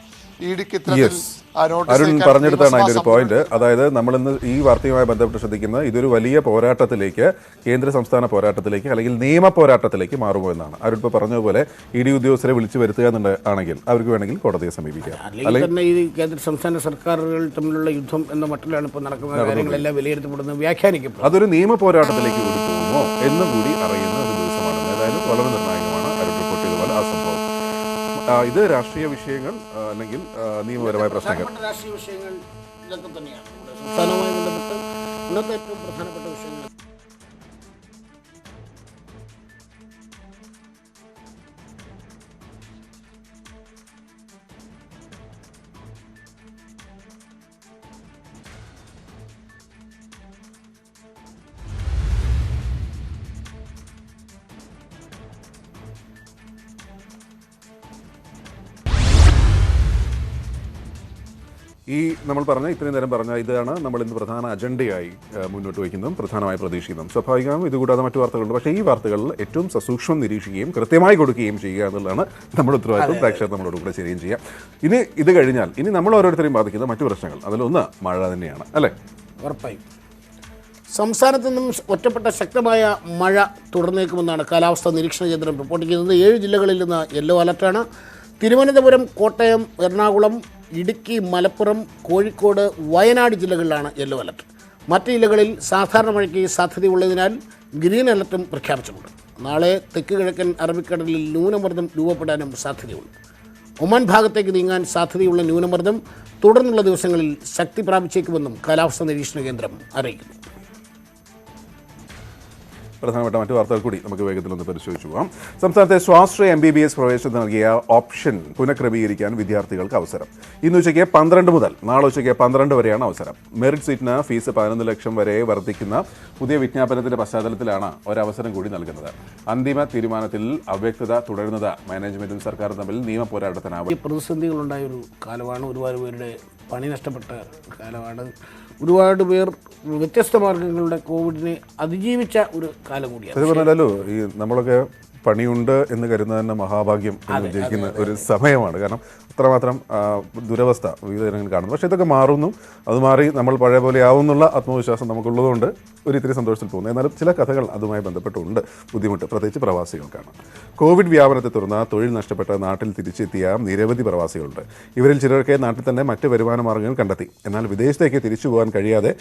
EDക്ക് ഇത്തരത്തിൽ അരുൺ പറഞ്ഞെടുത്താണ് അതിൻ്റെ ഒരു പോയിന്റ്. അതായത് നമ്മളിന്ന് ഈ വാർത്തയുമായി ബന്ധപ്പെട്ട് ശ്രദ്ധിക്കുന്നത് ഇതൊരു വലിയ പോരാട്ടത്തിലേക്ക്, കേന്ദ്ര സംസ്ഥാന പോരാട്ടത്തിലേക്ക് അല്ലെങ്കിൽ നിയമ പോരാട്ടത്തിലേക്ക് മാറുമോ എന്നാണ്. അരുൺ ഇപ്പോൾ പറഞ്ഞതുപോലെ ED ഉദ്യോഗസ്ഥരെ വിളിച്ചു വരുത്തുക എന്നുണ്ടെങ്കിൽ അവർക്ക് വേണമെങ്കിൽ കോടതിയെ സമീപിക്കാം. അല്ലെങ്കിൽ തന്നെ ഈ കേന്ദ്ര സംസ്ഥാന സർക്കാരുകൾ തമ്മിലുള്ള യുദ്ധം എന്ന മട്ടിലാണ് ഇപ്പോൾ നടക്കുന്ന കാര്യങ്ങളെല്ലാം വിലയിരുത്തപ്പെടുന്നത്, വ്യാഖ്യാനിക്കപ്പെടുന്നത്. അതൊരു നിയമ പോരാട്ടത്തിലേക്ക് കൂടി പോകുമോ എന്നും കൂടി അറിയുന്ന ഒരു ദിവസമാണ്. ഏതായാലും വളരെ നിർണായകമാണ് അരുൺ റിപ്പോർട്ട് ചെയ്തതുപോലെ ആ സംഭവം. ഇത് രാഷ്ട്രീയ വിഷയങ്ങൾ അല്ലെങ്കിൽ നിയമപരമായ പ്രശ്നങ്ങൾ, രാഷ്ട്രീയ വിഷയങ്ങൾ ഇതൊക്കെ തന്നെയാണ് സംസ്ഥാനവുമായി ബന്ധപ്പെട്ട് ഇന്നത്തെ ഏറ്റവും പ്രധാനപ്പെട്ട വിഷയങ്ങൾ. നമ്മൾ പറഞ്ഞ ഇത്രയും നേരം പറഞ്ഞ ഇതാണ് നമ്മൾ ഇന്ന് പ്രധാന അജണ്ടയായി മുന്നോട്ട് വയ്ക്കുന്നതും പ്രധാനമായി പ്രതീക്ഷിക്കുന്നതും. സ്വാഭാവികമായും ഇതുകൂടാതെ മറ്റു വാർത്തകളുണ്ട്. പക്ഷേ ഈ വാർത്തകളിൽ ഏറ്റവും സസൂക്ഷ്മം നിരീക്ഷിക്കുകയും കൃത്യമായി കൊടുക്കുകയും ചെയ്യുക എന്നുള്ളതാണ് നമ്മുടെ ഉത്തരവാദിത്വം. പ്രേക്ഷകർ നമ്മളോട് കൂടെ ചെയ്യുകയും ചെയ്യാം. ഇത് കഴിഞ്ഞാൽ ഇനി നമ്മൾ ഓരോരുത്തരെയും ബാധിക്കുന്ന മറ്റു പ്രശ്നങ്ങൾ, അതിലൊന്ന് മഴ തന്നെയാണ്, അല്ലേ? ഉറപ്പായും സംസ്ഥാനത്ത് നിന്നും ഒറ്റപ്പെട്ട ശക്തമായ മഴ തുടർന്നേക്കുമെന്നാണ് കാലാവസ്ഥാ നിരീക്ഷണ കേന്ദ്രം റിപ്പോർട്ട് ചെയ്യുന്നത്. 7 ജില്ലകളിൽ നിന്ന് യെല്ലോ അലർട്ടാണ്. തിരുവനന്തപുരം, കോട്ടയം, എറണാകുളം, ഇടുക്കി, മലപ്പുറം, കോഴിക്കോട്, വയനാട് ജില്ലകളിലാണ് യെല്ലോ അലർട്ട്. മറ്റ് ജില്ലകളിൽ സാധാരണ മഴയ്ക്ക് സാധ്യതയുള്ളതിനാൽ ഗ്രീൻ അലർട്ടും പ്രഖ്യാപിച്ചിട്ടുണ്ട്. നാളെ തെക്ക് കിഴക്കൻ അറബിക്കടലിൽ ന്യൂനമർദ്ദം രൂപപ്പെടാനും സാധ്യതയുണ്ട്. ഒമാൻ ഭാഗത്തേക്ക് നീങ്ങാൻ സാധ്യതയുള്ള ന്യൂനമർദ്ദം തുടർന്നുള്ള ദിവസങ്ങളിൽ ശക്തി പ്രാപിച്ചേക്കുമെന്നും കാലാവസ്ഥാ നിരീക്ഷണ കേന്ദ്രം അറിയിക്കുന്നു. പ്രധാനപ്പെട്ട മറ്റു വാർത്തകൾ കൂടി നമുക്ക് വേഗത്തിലൊന്ന് പരിശോധിച്ചു പോകാം. സംസ്ഥാനത്തെ സ്വാശ്രയ MBBS പ്രവേശനത്തിന് നൽകിയ ഓപ്ഷൻ പുനഃക്രമീകരിക്കാൻ വിദ്യാർത്ഥികൾക്ക് അവസരം. ഇന്ന് ഉച്ചയ്ക്ക് 12 മുതൽ നാളെ ഉച്ചയ്ക്ക് 12 വരെയാണ് അവസരം. മെറിറ്റ് സീറ്റിന് ഫീസ് 11 ലക്ഷം വരെ വർദ്ധിക്കുന്ന പുതിയ വിജ്ഞാപനത്തിന്റെ പശ്ചാത്തലത്തിലാണ് ഒരവസരം കൂടി നൽകുന്നത്. അന്തിമ തീരുമാനത്തിൽ അവ്യക്തത തുടരുന്നത് മാനേജ്മെന്റും സർക്കാരും തമ്മിൽ നിയമ പോരാട്ടത്തിനാവും. പ്രതിസന്ധികളുണ്ടായ ഒരു കാലമാണ്. ഒരുപാട് പേരുടെ പണി നഷ്ടപ്പെട്ട കാലമാണ്. ഒരുപാട് പേർ വ്യത്യസ്ത മാർഗങ്ങളുടെ കോവിഡിനെ അതിജീവിച്ച ഒരു കാലം കൂടിയാണ്. അത് പറഞ്ഞാലോ, ഈ നമ്മളൊക്കെ പണിയുണ്ട് എന്ന് കരുതുന്നത് തന്നെ മഹാഭാഗ്യം എന്ന് വിജയിക്കുന്ന ഒരു സമയമാണ്. കാരണം അത്രമാത്രം ദുരവസ്ഥ വിവിധ ഇനങ്ങളിൽ കാണുന്നു. പക്ഷേ ഇതൊക്കെ മാറുന്നു, അത് മാറി നമ്മൾ പഴയ പോലെ ആവുന്നുള്ള ആത്മവിശ്വാസം നമുക്കുള്ളതുകൊണ്ട് ഒരിത്തിരി സന്തോഷത്തിൽ പോകുന്നു. എന്നാലും ചില കഥകൾ അതുമായി ബന്ധപ്പെട്ടുണ്ട് ബുദ്ധിമുട്ട്, പ്രത്യേകിച്ച് പ്രവാസികൾക്കാണ്. കോവിഡ് വ്യാപനത്തെ തുടർന്ന് തൊഴിൽ നഷ്ടപ്പെട്ട് നാട്ടിൽ തിരിച്ചെത്തിയ നിരവധി പ്രവാസികളുണ്ട്. ഇവരിൽ ചിലർക്ക് നാട്ടിൽ തന്നെ മറ്റ് വരുമാന മാർഗ്ഗങ്ങൾ കണ്ടെത്തി. എന്നാൽ വിദേശത്തേക്ക് തിരിച്ചു പോകാൻ കഴിയാതെ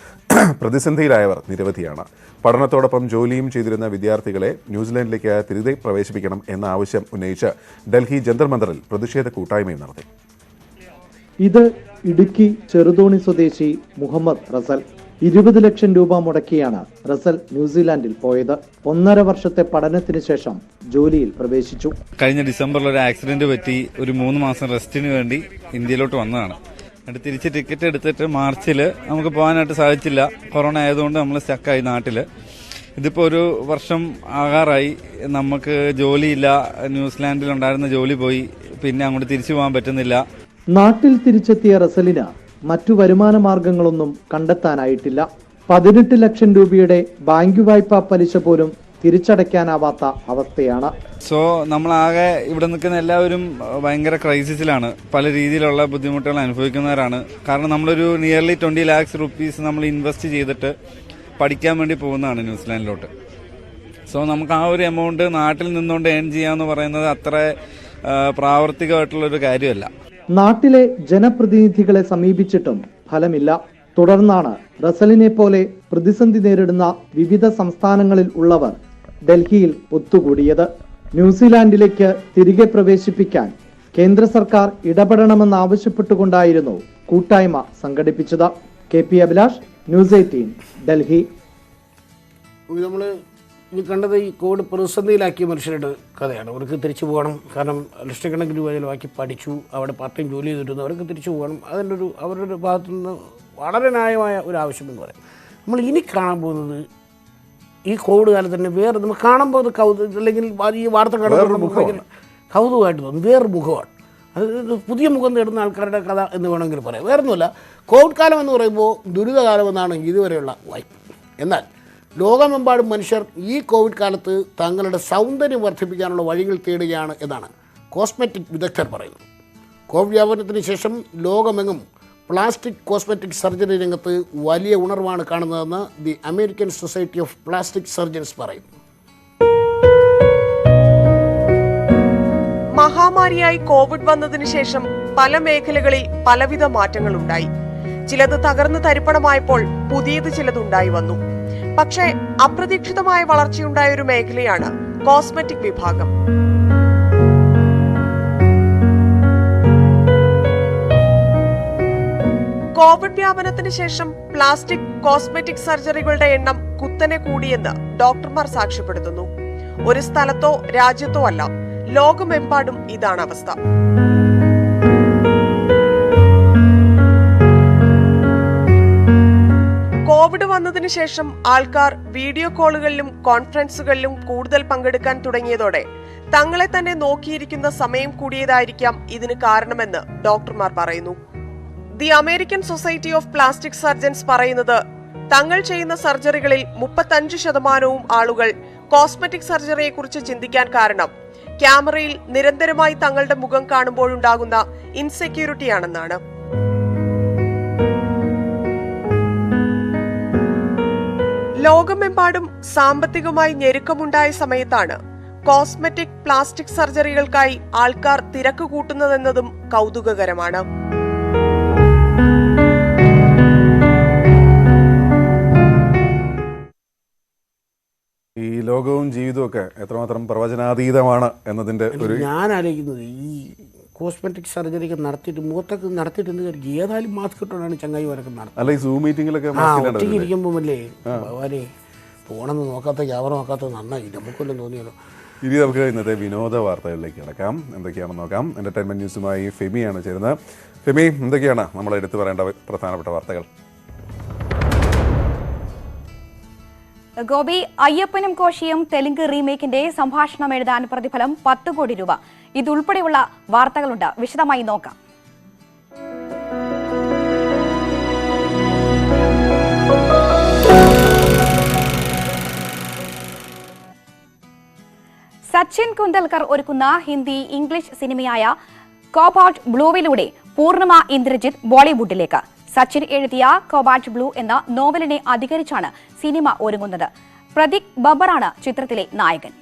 പ്രതിസന്ധിയിലായവർ നിരവധിയാണ്. പഠനത്തോടൊപ്പം ജോലിയും ചെയ്തിരുന്ന വിദ്യാർത്ഥികളെ ന്യൂസിലാൻഡിലേക്ക് തിരികെ പ്രവേശിപ്പിക്കണം എന്ന ആവശ്യം ഉന്നയിച്ച് ഡൽഹി ജന്തർ മന്ദറിൽ പ്രതിഷേധ കൂട്ടായ്മയും നടത്തി. ഇത് ഇടുക്കി ചെറുതോണി സ്വദേശി മുഹമ്മദ് റസൽ. 20 ലക്ഷം രൂപ മുടക്കിയാണ് റസൽ ന്യൂസിലാൻഡിൽ പോയത്. 1.5 വർഷത്തെ പഠനത്തിന് ശേഷം ജോലിയിൽ പ്രവേശിച്ചു. കഴിഞ്ഞ ഡിസംബറിൽ ഒരു ആക്സിഡന്റ് പറ്റി ഒരു 3 മാസം റെസ്റ്റിന് വേണ്ടി ഇന്ത്യയിലോട്ട് വന്നതാണ്. എന്നിട്ട് തിരിച്ച് ടിക്കറ്റ് എടുത്തിട്ട് മാർച്ചിൽ നമുക്ക് പോകാനായിട്ട് സാധിച്ചില്ല. കൊറോണ ആയതുകൊണ്ട് നമ്മൾ സ്റ്റക്കായി നാട്ടിൽ. ഇതിപ്പോൾ 1 വർഷം ആകാറായി. നമുക്ക് ജോലിയില്ല. ന്യൂസിലാൻഡിലുണ്ടായിരുന്ന ജോലി പോയി. പിന്നെ അങ്ങോട്ട് തിരിച്ചു പോകാൻ പറ്റുന്നില്ല. നാട്ടിൽ തിരിച്ചെത്തിയ റസലിന് മറ്റു വരുമാന മാർഗങ്ങളൊന്നും കണ്ടെത്താനായിട്ടില്ല. 18 ലക്ഷം രൂപയുടെ ബാങ്ക് വായ്പാ പലിശ പോലും തിരിച്ചടയ്ക്കാനാവാത്ത അവസ്ഥയാണ്. സോ നമ്മളാകെ ഇവിടെ നിൽക്കുന്ന എല്ലാവരും ഭയങ്കര ക്രൈസിസിലാണ്. പല രീതിയിലുള്ള ബുദ്ധിമുട്ടുകൾ അനുഭവിക്കുന്നവരാണ്. കാരണം നമ്മളൊരു നിയർലി 20 lakhs rupees നമ്മൾ ഇൻവെസ്റ്റ് ചെയ്തിട്ട് പഠിക്കാൻ വേണ്ടി പോകുന്നതാണ് ന്യൂസിലാൻഡിലോട്ട്. സോ നമുക്ക് ആ ഒരു എമൗണ്ട് നാട്ടിൽ നിന്നുകൊണ്ട് ഏൺ ചെയ്യാന്ന് പറയുന്നത് അത്ര പ്രാവർത്തികമായിട്ടുള്ളൊരു കാര്യമല്ല. നാട്ടിലെ ജനപ്രതിനിധികളെ സമീപിച്ചിട്ടും ഫലമില്ല. തുടർന്നാണ് റസലിനെ പോലെ പ്രതിസന്ധി നേരിടുന്ന വിവിധ സംസ്ഥാനങ്ങളിൽ ഉള്ളവർ ഡൽഹിയിൽ ഒത്തുകൂടിയത്. ന്യൂസിലാൻഡിലേക്ക് തിരികെ പ്രവേശിപ്പിക്കാൻ കേന്ദ്ര സർക്കാർ ഇടപെടണമെന്നാവശ്യപ്പെട്ടുകൊണ്ടായിരുന്നു കൂട്ടായ്മ സംഘടിപ്പിച്ചത്. KP Abhilash, news 18, Delhi. നമ്മൾ ഈ കണ്ടത് ഈ കോവിഡ് പ്രതിസന്ധിയിലാക്കിയ മനുഷ്യരുടെ കഥയാണ്. അവർക്ക് തിരിച്ചു പോകണം, കാരണം ലക്ഷക്കണക്കിന് രൂപ ചിലവാക്കി പഠിച്ചു, അവിടെ പാർട്ട് ടൈം ജോലി ചെയ്തിരുന്നു, അവർക്ക് തിരിച്ചു പോകണം. അതിൻ്റെ അവരുടെ ഭാഗത്തു നിന്ന് വളരെ ന്യായമായ ഒരു ആവശ്യമെന്ന് പറയാം. നമ്മൾ ഇനി കാണാൻ പോകുന്നത് ഈ കോവിഡ് കാലത്ത് തന്നെ വേറെ നമ്മൾ കാണുമ്പോൾ അത് അല്ലെങ്കിൽ ഈ വാർത്ത കാണുമ്പോൾ കൗതുകമായിട്ട് തോന്നും. വേറൊരു മുഖമാണ് അത്. പുതിയ മുഖം നേടുന്ന ആൾക്കാരുടെ കഥ എന്ന് വേണമെങ്കിൽ പറയാം. വേറൊന്നുമല്ല, കോവിഡ് കാലം എന്ന് പറയുമ്പോൾ ദുരിതകാലമെന്നാണ് ഇതുവരെയുള്ള വായ്പ. എന്നാൽ ലോകമെമ്പാടും മനുഷ്യർ ഈ കോവിഡ് കാലത്ത് തങ്ങളുടെ സൗന്ദര്യം വർദ്ധിപ്പിക്കാനുള്ള വഴികൾ തേടുകയാണ് എന്നാണ് കോസ്മെറ്റിക് വിദഗ്ധർ പറയുന്നത്. കോവിഡ് വ്യാപനത്തിന് ശേഷം ലോകമെങ്ങും പ്ലാസ്റ്റിക് കോസ്മെറ്റിക് സർജറി രംഗത്ത് വലിയ ഉണർവാണ് കാണുന്നതെന്ന് the American society of plastic surgeons പറയുന്നു. മഹാമാരിയായി കോവിഡ് വന്നതിന് ശേഷം പല മേഖലകളിൽ പലവിധ മാറ്റങ്ങളുണ്ടായി. ചിലത് തകർന്ന് തരിപ്പണമായപ്പോൾ പുതിയത് ചിലതുണ്ടായി വന്നു. പക്ഷേ അപ്രതീക്ഷിതമായ വളർച്ചയുണ്ടായ ഒരു മേഖലയാണ് കോസ്മെറ്റിക് വിഭാഗം. കോവിഡ് വ്യാപനത്തിന് ശേഷം പ്ലാസ്റ്റിക് കോസ്മെറ്റിക് സർജറികളുടെ എണ്ണം കുത്തനെ കൂടിയെന്ന് ഡോക്ടർമാർ സാക്ഷ്യപ്പെടുത്തുന്നു. ഒരു സ്ഥലത്തോ രാജ്യത്തോ അല്ല, ലോകമെമ്പാടും ഇതാണ് അവസ്ഥ. കോവിഡ് വന്നതിന് ശേഷം ആൾക്കാർ വീഡിയോ കോളുകളിലും കോൺഫറൻസുകളിലും കൂടുതൽ പങ്കെടുക്കാൻ തുടങ്ങിയതോടെ തങ്ങളെ തന്നെ നോക്കിയിരിക്കുന്ന സമയം കൂടിയതായിരിക്കാം ഇതിന് കാരണമെന്ന് ഡോക്ടർമാർ പറയുന്നു. The American society of plastic surgeons പറയുന്നത് തങ്ങൾ ചെയ്യുന്ന സർജറികളിൽ 35% ആളുകൾ കോസ്മെറ്റിക് സർജറിയെക്കുറിച്ച് ചിന്തിക്കാൻ കാരണം ക്യാമറയിൽ നിരന്തരമായി തങ്ങളുടെ മുഖം കാണുമ്പോഴുണ്ടാകുന്ന ഇൻസെക്യൂരിറ്റിയാണെന്നാണ്. ലോകമെമ്പാടും സാമ്പത്തികമായി ഞെരുക്കമുണ്ടായ സമയത്താണ് കോസ്മെറ്റിക് പ്ലാസ്റ്റിക് സർജറികൾക്കായി ആൾക്കാർ തിരക്ക് കൂട്ടുന്നതെന്നതും കൗതുകകരമാണ്. ഈ ലോകവും ജീവിതവും ഒക്കെ എത്രമാത്രം പ്രവചനാതീതമാണ് എന്നതിന്റെ ഒരു ഞാൻ ആലോചിക്കുന്നത് ഈ കോസ്മെറ്റിക് സർജറിക്ക് നടത്തിയിട്ട് മുഖത്തൊക്കെ നടത്തിയിട്ട് ഏതായാലും മാസ്ക് ഇട്ടോണ്ടാണ് ചങ്ങായി വരൊക്കെ നടത്തുന്നത്. അല്ല ഈ സൂം മീറ്റിംഗിലൊക്കെ ഒറ്റയ്ക്ക് ഇരിക്കുമ്പോൾ അല്ലേ ഭഗവാനെ ഫോണെന്ന് നോക്കാത്ത ക്യാമറ നോക്കാത്ത നന്നായി, നമുക്കൊല്ലം തോന്നിയല്ലോ. ഇനി നമുക്ക് ഇന്നത്തെ വിനോദ വാർത്തകളിലേക്ക് കിടക്കാം. എന്തൊക്കെയാണെന്ന് നോക്കാം. എന്റർടൈൻമെന്റ് ന്യൂസുമായി ഫെമിയാണ് ചേരുന്നത്. ഫെമി, എന്തൊക്കെയാണ് നമ്മൾ എടുത്തു പറയേണ്ട പ്രധാനപ്പെട്ട വാർത്തകൾ? ഗോപി, അയ്യപ്പനും കോശിയും തെലുങ്ക് റീമേക്കിന്റെ സംഭാഷണം എഴുതാൻ പ്രതിഫലം 10 കോടി രൂപ. ഇതുൾപ്പെടെയുള്ള വാർത്തകളുണ്ട്, വിശദമായി നോക്കാം. സച്ചിൻ കുന്തൽക്കർ ഒരുക്കുന്ന ഹിന്ദി ഇംഗ്ലീഷ് സിനിമയായ കോബാൾട്ട് ബ്ലൂവിലൂടെ പൂർണിമ ഇന്ദ്രജിത്ത് ബോളിവുഡിലേക്ക്. സച്ചിൻ എഴുതിയ കോബാൾട്ട് ബ്ലൂ എന്ന നോവലിനെ അധികരിച്ചാണ് സിനിമ ഒരുങ്ങുന്നത്. പ്രദീപ് ബബ്ബറാണ് ചിത്രത്തിലെ നായകൻ.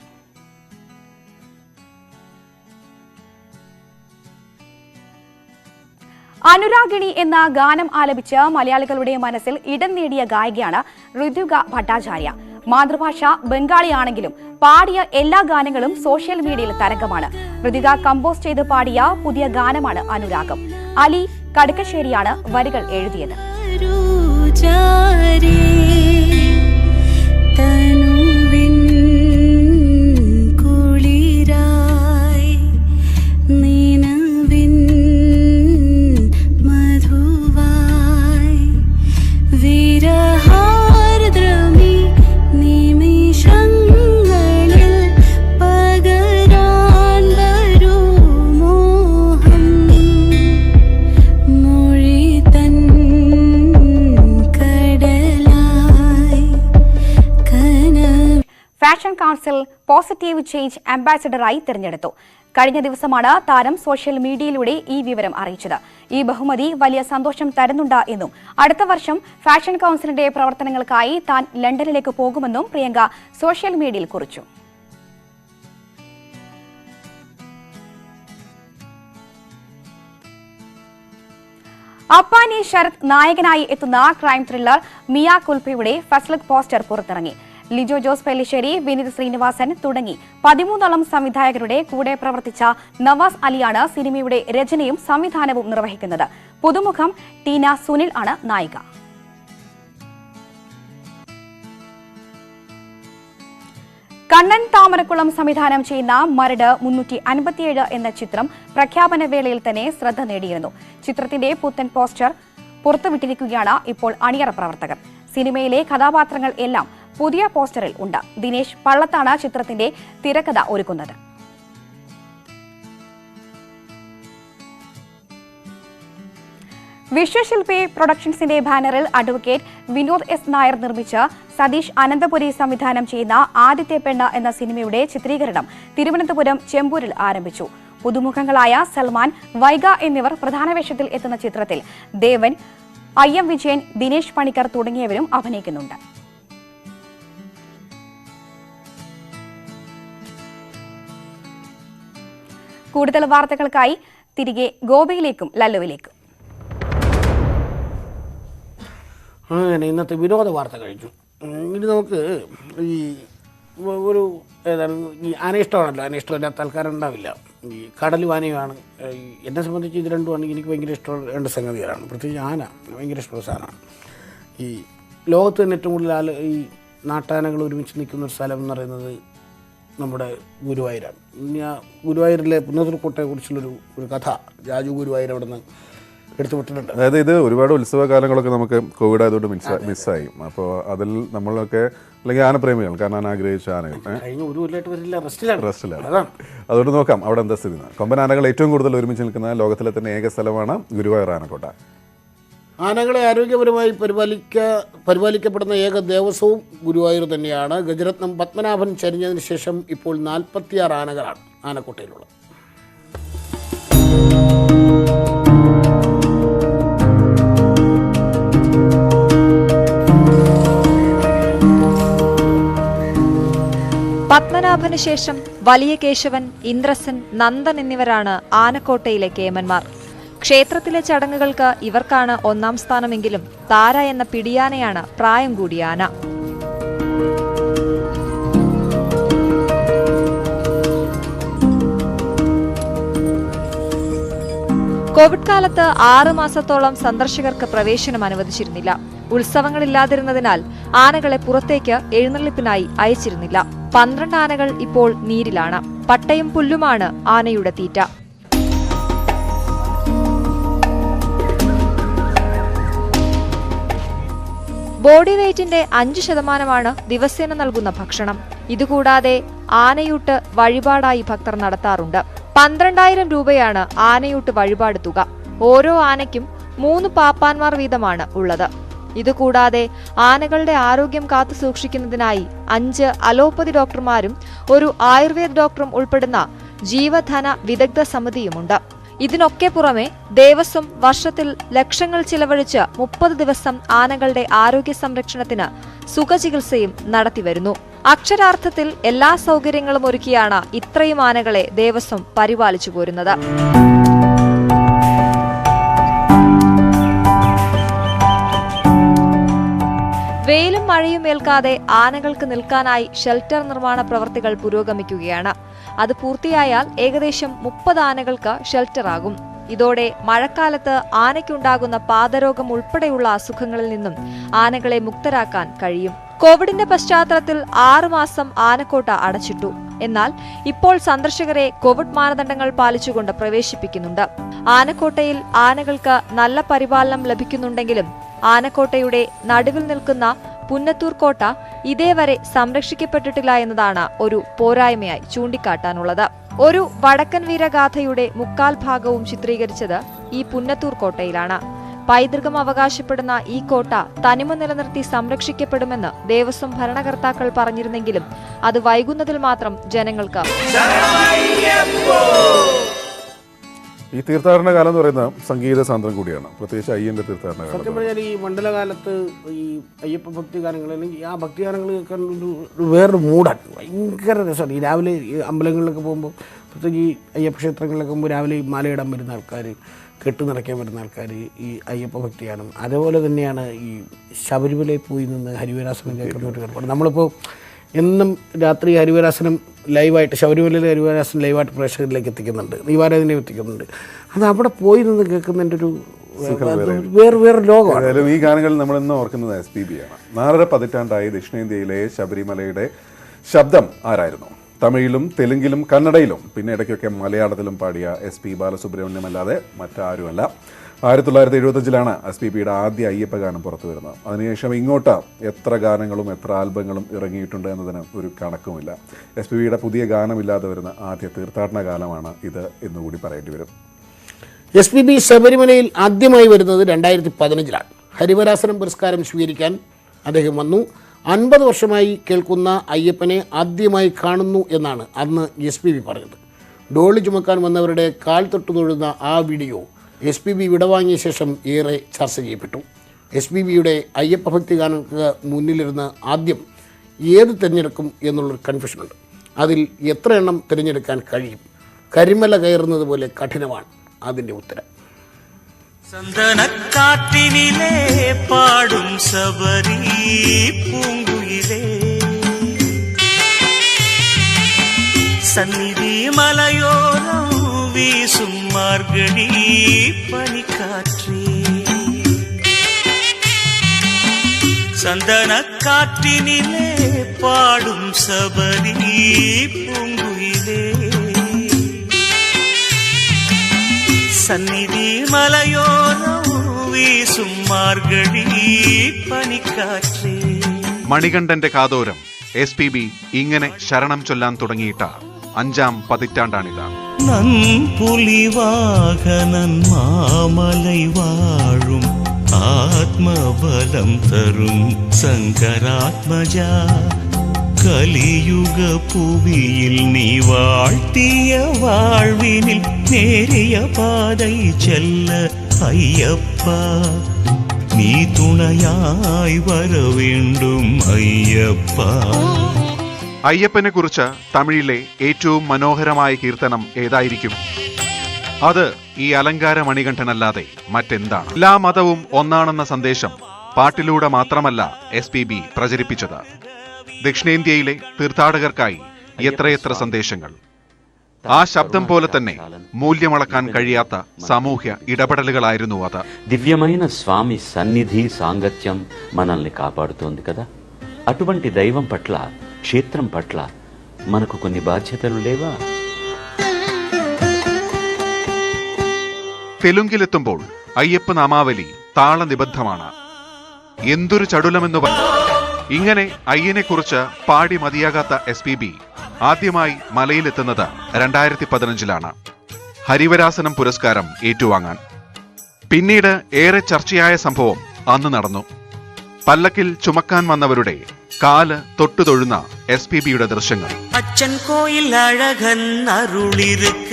അനുരാഗിണി എന്ന ഗാനം ആലപിച്ച് മലയാളികളുടെ മനസ്സിൽ ഇടം നേടിയ ഗായികയാണ് ഋതുക ഭട്ടാചാര്യ. മാതൃഭാഷ ബംഗാളിയാണെങ്കിലും പാടിയ എല്ലാ ഗാനങ്ങളും സോഷ്യൽ മീഡിയയിൽ തരംഗമാണ്. ഋതുക കമ്പോസ് ചെയ്ത് പാടിയ പുതിയ ഗാനമാണ് അനുരാഗം. അലി കടുക്കശ്ശേരിയാണ് വരികൾ എഴുതിയത്. ഫാഷൻ കൗൺസിൽ പോസിറ്റീവ് ചേഞ്ച് അംബാസിഡറായി തിരഞ്ഞെടുത്തു. കഴിഞ്ഞ ദിവസമാണ് താരം സോഷ്യൽ മീഡിയയിലൂടെ ഈ വിവരം അറിയിച്ചത്. ഈ ബഹുമതി വലിയ സന്തോഷം തരുന്നുണ്ട് എന്നും അടുത്ത വർഷം ഫാഷൻ കൗൺസിലിന്റെ പ്രവർത്തനങ്ങൾക്കായി താൻ ലണ്ടനിലേക്ക് പോകുമെന്നും പ്രിയങ്ക സോഷ്യൽ മീഡിയയിൽ കുറിച്ചു. അപ്പാനി ശരത് നായകനായി എത്തുന്ന ക്രൈം ത്രില്ലർ മിയ കുൽപ്പയുടെ ഫസ്റ്റ് ലുക്ക് പോസ്റ്റർ പുറത്തിറങ്ങി. ലിജോ ജോസ് പെല്ലിശ്ശേരി, വിനീത് ശ്രീനിവാസൻ തുടങ്ങി 13ഓളം സംവിധായകരുടെ കൂടെ പ്രവർത്തിച്ച നവാസ് അലിയാണ് സിനിമയുടെ രചനയും സംവിധാനവും നിർവഹിക്കുന്നത്. പുതുമുഖം ടീന സുനിൽ ആണ് നായിക. കണ്ണൻ താമരക്കുളം സംവിധാനം ചെയ്യുന്ന മരട് 357 എന്ന ചിത്രം പ്രഖ്യാപന വേളയിൽ തന്നെ ശ്രദ്ധ നേടിയിരുന്നു. ചിത്രത്തിന്റെ പുത്തൻ പോസ്റ്റർ പുറത്തുവിട്ടിരിക്കുകയാണ് ഇപ്പോൾ അണിയറ പ്രവർത്തകർ. സിനിമയിലെ കഥാപാത്രങ്ങൾ എല്ലാം പുതിയ പോസ്റ്ററിൽ ഉണ്ട്. ദിനേശ് പള്ളത്താണ് ചിത്രത്തിന്റെ തിരക്കഥ ഒരുക്കുന്നത്. വിശ്വശില്പി പ്രൊഡക്ഷൻസിന്റെ ബാനറിൽ അഡ്വക്കേറ്റ് വിനോദ് എസ് നായർ നിർമ്മിച്ച് സതീഷ് അനന്തപുരി സംവിധാനം ചെയ്യുന്ന ആദ്യത്തെ പെണ്ണ് എന്ന സിനിമയുടെ ചിത്രീകരണം തിരുവനന്തപുരം ചെമ്പൂരിൽ ആരംഭിച്ചു. പുതുമുഖങ്ങളായ സൽമാൻ, വൈഗ എന്നിവർ പ്രധാന വേഷത്തിൽ എത്തുന്ന ചിത്രത്തിൽ ദേവൻ, IM വിജയൻ, ദിനേശ് പണിക്കർ തുടങ്ങിയവരും അഭിനയിക്കുന്നുണ്ട്. കൂടുതൽ വാർത്തകൾക്കായി തിരികെ ഗോപയിലേക്കും ലല്ലുവിലേക്കും. അങ്ങനെ ഇന്നത്തെ വിനോദ വാർത്ത കഴിഞ്ഞു. ഇനി നമുക്ക് ഈ ഒരു ഏതാണ് ഈ ആനയിഷ്ടമാണല്ലോ. ആനയിഷ്ടമില്ലാത്ത ആൾക്കാർ ഉണ്ടാവില്ല. ഈ കടലും ആനയുമാണ്. എന്നെ സംബന്ധിച്ച് ഇത് രണ്ടുമാണ് എനിക്ക് ഭയങ്കര ഇഷ്ടമുള്ള രണ്ട് സംഗതികളാണ്. പ്രത്യേകിച്ച് ആന ഭയങ്കര ഇഷ്ടമുള്ള സാധനമാണ്. ഈ ലോകത്ത് തന്നെ ഏറ്റവും കൂടുതൽ ഈ നാട്ടാനകൾ ഒരുമിച്ച് നിൽക്കുന്ന ഒരു സ്ഥലം എന്ന് പറയുന്നത് നമ്മുടെ ഗുരുവായൂരാണ്. ഇനി ആ ഗുരുവായൂരിലെ പുന്നത്തൂർക്കോട്ടയെക്കുറിച്ചുള്ളൊരു കഥ രാജു ഗുരുവായൂർ അവിടെ നിന്ന് എടുത്തുവിട്ടിട്ടുണ്ട്. അതായത് ഇത് ഒരുപാട് ഉത്സവ കാലങ്ങളൊക്കെ നമുക്ക് കോവിഡ് ആയതുകൊണ്ട് മിസ്സായി. അപ്പോൾ അതിൽ നമ്മളൊക്കെ അല്ലെങ്കിൽ ആനപ്രേമികൾ കാരണം ആഗ്രഹിച്ച ആനകൾ റെസ്റ്റിലാണ്. അതുകൊണ്ട് നോക്കാം അവിടെ എന്താ സ്ഥിതി. കൊമ്പൻ ആനകൾ ഏറ്റവും കൂടുതൽ ഒരുമിച്ച് നിൽക്കുന്ന ലോകത്തിലെ തന്നെ ഏക സ്ഥലമാണ് ഗുരുവായൂർ ആനക്കോട്ട. ആനകളെ ആരോഗ്യപരമായി പരിപാലിക്കപ്പെടുന്ന ഏക ദേവസ്വവും ഗുരുവായൂർ തന്നെയാണ്. ഗജരത്നം പത്മനാഭൻ ചരിഞ്ഞതിന് ശേഷം ഇപ്പോൾ 46 ആനകളാണ് ആനക്കോട്ടയിലുള്ളത്. പത്മനാഭന് ശേഷം വലിയ കേശവൻ, ഇന്ദ്രസൻ, നന്ദൻ എന്നിവരാണ് ആനക്കോട്ടയിലെ കേമന്മാർ. ക്ഷേത്രത്തിലെ ചടങ്ങുകൾക്ക് ഇവർക്കാണ് 1ാം സ്ഥാനമെങ്കിലും താര എന്ന പിടിയാനയാണ് പ്രായം കൂടിയ ആന. കോവിഡ് കാലത്ത് 6 മാസത്തോളം സന്ദർശകർക്ക് പ്രവേശനം അനുവദിച്ചിരുന്നില്ല. ഉത്സവങ്ങളില്ലാതിരുന്നതിനാൽ ആനകളെ പുറത്തേക്ക് എഴുന്നള്ളിപ്പിനായി അയച്ചിരുന്നില്ല. 12 ആനകൾ ഇപ്പോൾ നീരിലാണ്. പട്ടയും പുല്ലുമാണ് ആനയുടെ തീറ്റ. ബോഡി വെയ്റ്റിന്റെ 5% ദിവസേന നൽകുന്ന ഭക്ഷണം. ഇതുകൂടാതെ ആനയൂട്ട് വഴിപാടായി ഭക്തർ നടത്താറുണ്ട്. 12,000 രൂപയാണ് ആനയൂട്ട് വഴിപാട് തുക. ഓരോ ആനയ്ക്കും 3 പാപ്പാന്മാർ വീതമാണ് ഉള്ളത്. ഇതുകൂടാതെ ആനകളുടെ ആരോഗ്യം കാത്തു സൂക്ഷിക്കുന്നതിനായി 5 അലോപ്പതി ഡോക്ടർമാരും ഒരു ആയുർവേദ ഡോക്ടറും ഉൾപ്പെടുന്ന ജീവധന വിദഗ്ധ സമിതിയുമുണ്ട്. ഇതിനൊക്കെ പുറമെ ദേവസ്വം വർഷത്തിൽ ലക്ഷങ്ങൾ ചിലവഴിച്ച് 30 ദിവസം ആനകളുടെ ആരോഗ്യ സംരക്ഷണത്തിന് സുഖചികിത്സയും നടത്തിവരുന്നു. അക്ഷരാർത്ഥത്തിൽ എല്ലാ സൗകര്യങ്ങളും ഒരുക്കിയാണ് ഇത്രയും ആനകളെ ദേവസ്വം പരിപാലിച്ചു പോരുന്നത്. വെയിലും മഴയും ഏൽക്കാതെ ആനകൾക്ക് നിൽക്കാനായി ഷെൽട്ടർ നിർമ്മാണ പ്രവർത്തികൾ പുരോഗമിക്കുകയാണ്. അത് പൂർത്തിയായാൽ ഏകദേശം 30 ആനകൾക്ക് ഷെൽട്ടറാകും. ഇതോടെ മഴക്കാലത്ത് ആനയ്ക്കുണ്ടാകുന്ന പാദരോഗം ഉൾപ്പെടെയുള്ള അസുഖങ്ങളിൽ നിന്നും ആനകളെ മുക്തരാക്കാൻ കഴിയും. കോവിഡിന്റെ പശ്ചാത്തലത്തിൽ 6 മാസം ആനക്കോട്ട അടച്ചിട്ടു. എന്നാൽ ഇപ്പോൾ സന്ദർശകരെ കോവിഡ് മാനദണ്ഡങ്ങൾ പാലിച്ചുകൊണ്ട് പ്രവേശിപ്പിക്കുന്നുണ്ട്. ആനക്കോട്ടയിൽ ആനകൾക്ക് നല്ല പരിപാലനം ലഭിക്കുന്നുണ്ടെങ്കിലും ആനക്കോട്ടയുടെ നടുവിൽ നിൽക്കുന്ന പുന്നത്തൂർ കോട്ട ഇതേവരെ സംരക്ഷിക്കപ്പെട്ടിട്ടില്ല എന്നതാണ് ഒരു പോരായ്മയായി ചൂണ്ടിക്കാട്ടാനുള്ളത്. ഒരു വടക്കൻ വീരഗാഥയുടെ 1/4 ഭാഗവും ചിത്രീകരിച്ചത് ഈ പുന്നത്തൂർ കോട്ടയിലാണ്. പൈതൃകം അവകാശപ്പെടുന്ന ഈ കോട്ട തനിമ നിലനിർത്തി സംരക്ഷിക്കപ്പെടുമെന്ന് ദേവസ്വം ഭരണകർത്താക്കൾ പറഞ്ഞിരുന്നെങ്കിലും അത് വൈകുന്നതിൽ മാത്രം ജനങ്ങൾക്ക്. ഈ തീർത്ഥാടന കാലം എന്ന് പറയുന്ന സംഗീത സാന്ദ്രം കൂടിയാണ്, പ്രത്യേകിച്ച് അയ്യന്റെ തീർത്ഥാടന കാലം. സത്യം പറഞ്ഞാൽ ഈ മണ്ഡലകാലത്ത് ഈ അയ്യപ്പ ഭക്തിഗാനങ്ങൾ അല്ലെങ്കിൽ ആ ഭക്തിഗാനങ്ങൾ കേൾക്കാൻ ഒരു വേറൊരു മൂടാണ്. ഭയങ്കര രസമാണ്. ഈ രാവിലെ ഈ അമ്പലങ്ങളിലൊക്കെ പോകുമ്പോൾ, പ്രത്യേകിച്ച് ഈ അയ്യപ്പ ക്ഷേത്രങ്ങളിലൊക്കെ പോകുമ്പോൾ രാവിലെ ഈ മാലയിടാൻ വരുന്ന ആൾക്കാർ, കെട്ടുനിറയ്ക്കാൻ വരുന്ന ആൾക്കാർ ഈ അയ്യപ്പ ഭക്തിയാണ്. അതേപോലെ തന്നെയാണ് ഈ ശബരിമലയിൽ പോയി നിന്ന് ഹരിവരാസനം കേൾക്കുന്ന ഒരു ഏർപ്പാട്. നമ്മളിപ്പോൾ എന്നും രാത്രി ഹരിവരാസനം ലൈവായിട്ട്, ശബരിമലയിലെ ഹരിവരാസനം ലൈവായിട്ട് പ്രേക്ഷകരിലേക്ക് എത്തിക്കുന്നുണ്ട്, ദീപാരാധനയും എത്തിക്കുന്നുണ്ട്. അത് അവിടെ പോയി നിന്ന് കേൾക്കുന്നതിൻ്റെ ഒരു വേറെ ലോകമാണ്. ഏതായാലും ഈ ഗാനങ്ങളിൽ നമ്മൾ ഇന്ന് ഓർക്കുന്നത് SPB ആണ്. 4.5 പതിറ്റാണ്ടായി ദക്ഷിണേന്ത്യയിലെ ശബരിമലയുടെ ശബ്ദം ആരായിരുന്നു? തമിഴിലും തെലുങ്കിലും കന്നഡയിലും പിന്നെ ഇടയ്ക്കൊക്കെ മലയാളത്തിലും പാടിയ SP ബാലസുബ്രഹ്മണ്യം അല്ലാതെ മറ്റാരുമല്ല. 1975 SPBയുടെ ആദ്യ അയ്യപ്പ ഗാനം പുറത്തു വരുന്നത്. അതിനുശേഷം ഇങ്ങോട്ട് എത്ര ഗാനങ്ങളും എത്ര ആൽബങ്ങളും ഇറങ്ങിയിട്ടുണ്ട് എന്നതിന് ഒരു കണക്കുമില്ല. SPBയുടെ പുതിയ ഗാനമില്ലാതെ വരുന്ന ആദ്യ തീർത്ഥാടന കാലമാണ് ഇത് എന്നുകൂടി പറയേണ്ടി വരും. SPB ശബരിമലയിൽ ആദ്യമായി വരുന്നത് 2015 ഹരിവരാസനം പുരസ്കാരം സ്വീകരിക്കാൻ അദ്ദേഹം വന്നു. 50 വർഷമായി കേൾക്കുന്ന അയ്യപ്പനെ ആദ്യമായി കാണുന്നു എന്നാണ് അന്ന് SPB പറഞ്ഞത്. ഡോളി ചുമക്കാൻ വന്നവരുടെ കാൽ തൊട്ടു തൊഴുന്ന ആ വീഡിയോ SPB വിടവാങ്ങിയ ശേഷം ഏറെ ചർച്ച ചെയ്യപ്പെട്ടു. SPBയുടെ അയ്യപ്പ ഭക്തി ഗാനങ്ങൾക്ക് മുന്നിലിരുന്ന് ആദ്യം ഏത് തിരഞ്ഞെടുക്കും എന്നുള്ളൊരു കൺഫ്യൂഷനുണ്ട്. അതിൽ എത്ര എണ്ണം തിരഞ്ഞെടുക്കാൻ കഴിയും? കരിമല കയറുന്നത് പോലെ കഠിനമാണ് അതിൻ്റെ ഉത്തരം. சந்தனக்காற்றினிலே பாடும் சபரி பூங்குயிலே சந்நிதி மலையோரம் வீசும் மார்கழி பனிக்காற்றே சந்தனக்காற்றினிலே பாடும் சபரி பூங்குயிலே സന്നിധി മലയോരം വീസും മാർഗഴി പനിക്കാറ്റേ. മണികണ്ഠന്റെ കാതോരം SPB ഇങ്ങനെ ശരണം ചൊല്ലാൻ തുടങ്ങിയിട്ട 5-ാം പതിറ്റാണ്ടാണിത്. നൻപുലിവാഹനൻ മാമലൈ വാഴും ആത്മബലം തരും ശങ്കരാത്മജ കലിയുഗ പുവിയിൽ നീ വാഴ്ത്തിയ വാഴ്വിനിൽ നേരിയ പാതൈ ചെല്ല അയ്യപ്പ നീ തുണയായി വരവേണ്ടും അയ്യപ്പ. അയ്യപ്പനെ കുറിച്ച് തമിഴിലെ ഏറ്റവും മനോഹരമായ കീർത്തനം ഏതായിരിക്കും? അത് ഈ അലങ്കാര മണികണ്ഠനല്ലാതെ മറ്റെന്താണ്? എല്ലാ മതവും ഒന്നാണെന്ന സന്ദേശം പാട്ടിലൂടെ മാത്രമല്ല SPB പ്രചരിപ്പിച്ചത്. ദക്ഷിണേന്ത്യയിലെ തീർത്ഥാടകർക്കായി എത്രയെത്ര സന്ദേശങ്ങൾ. ആ ശബ്ദം പോലെ തന്നെ മൂല്യമളക്കാൻ കഴിയാത്ത സാമൂഹ്യ ഇടപെടലുകളായിരുന്നു അത്. దివ్యమైన స్వామి సన్నిధి సాంగత్యం మనల్ని కాపాడుతోంది కదా. అటువంటి దైవం పట్ల, క్షేత్రం పట్ల మనకు కొన్ని బాధ్యతలు లేవా? തെലുങ്കിലെത്തുമ്പോൾ അയ്യപ്പ നാമാവലി താളനിബദ്ധമാണ്. എന്തൊരു ചടുലമെന്ന് ഇങ്ങനെ അയ്യനെ കുറിച്ച് പാടി മതിയാകാത്ത SPB ആദ്യമായി മലയിലെത്തുന്നത് 2015 ഹരിവരാസനം പുരസ്കാരം ഏറ്റുവാങ്ങാൻ. പിന്നീട് ഏറെ ചർച്ചയായ സംഭവം അന്ന് നടന്നു. പല്ലക്കിൽ ചുമക്കാൻ വന്നവരുടെ കാല് തൊട്ടുതൊഴുന്ന SPBയുടെ ദൃശ്യങ്ങൾ. അച്ഛൻ കോയിൽ അഴകൻ അരുളിരുക്ക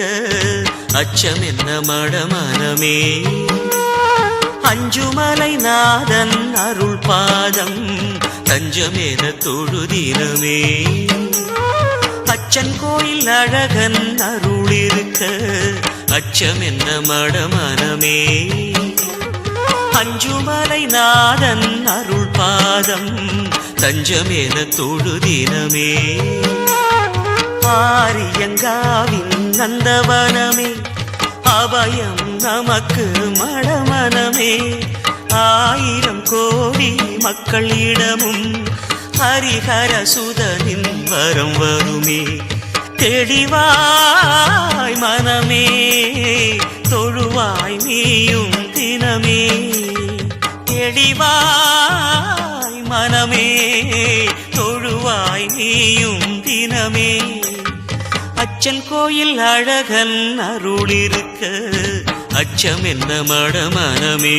അച്ഛമെന്ന മടമനമേ അഞ്ചുമലൈ നാഥൻ അരുൾ പാദം തഞ്ചമേന തൊഴുതിനമേ അച്ഛൻ കോയിൽ അഴകൻ അരുളിരുക്ക അച്ഛമെന്ന മടമനമേ അഞ്ചുമലൈ നാഥൻ അരുൾ പാദം തഞ്ചമേന തൊഴുതിനമേ ആര്യങ്കാവിൻ നന്ദവനമേ അഭയം നമുക്ക് മടമനമേ 1000 കോടി മക്കളിടമും ഹരിഹര സുതനിൻ വരം വരുമേ തെളിവായ് മനമേ തൊഴുവായ് നീയും ദിനമേ തെളിവായ് മനമേ തൊഴുവായ് നീയും ദിനമേ അച്ഛൻ കോയിൽ അഴകൻ അരുളിരുക്ക അച്ഛമെന്ന മടമനമേ.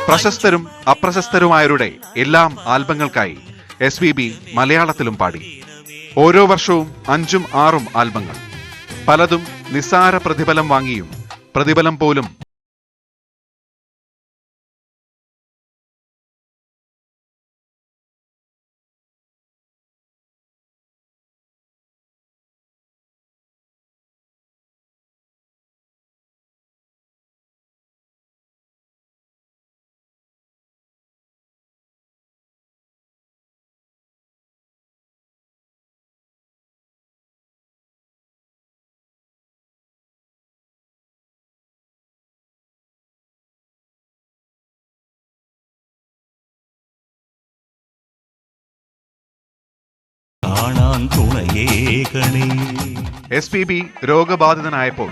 പ്രശസ്തരും അപ്രശസ്തരുമായവരുടെ എല്ലാം ആൽബങ്ങൾക്കായി SPB മലയാളത്തിലും പാടി. ഓരോ വർഷവും 5ഉം 6ഉം ആൽബങ്ങൾ. പലതും നിസ്സാര പ്രതിഫലം വാങ്ങിയും പ്രതിഫലം പോലും തുണയേകണേ. SPB രോഗബാധിതനായപ്പോൾ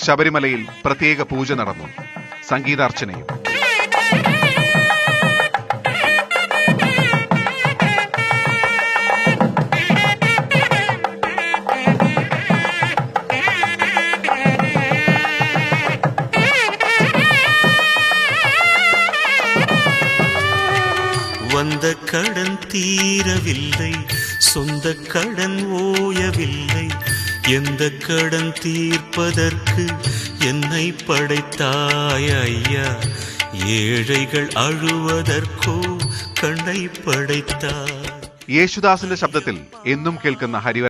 ശബരിമലയിൽ പ്രത്യേക പൂജ നടന്നു, സംഗീതാർച്ചനയും. வந்த கடன் தீரவில்லை, சொந்த கடன் ஓயவில்லை, எந்த கடன் தீர்ப்பதற்கு என்னை படைத்தாய் ஐயா, ஏழைகள் அழுவதற்கோ கண்ணை படைத்தாய். യേശുദാസിന്റെ ശബ്ദത്തിൽ എന്നും കേൾക്കുന്ന ഹരിവ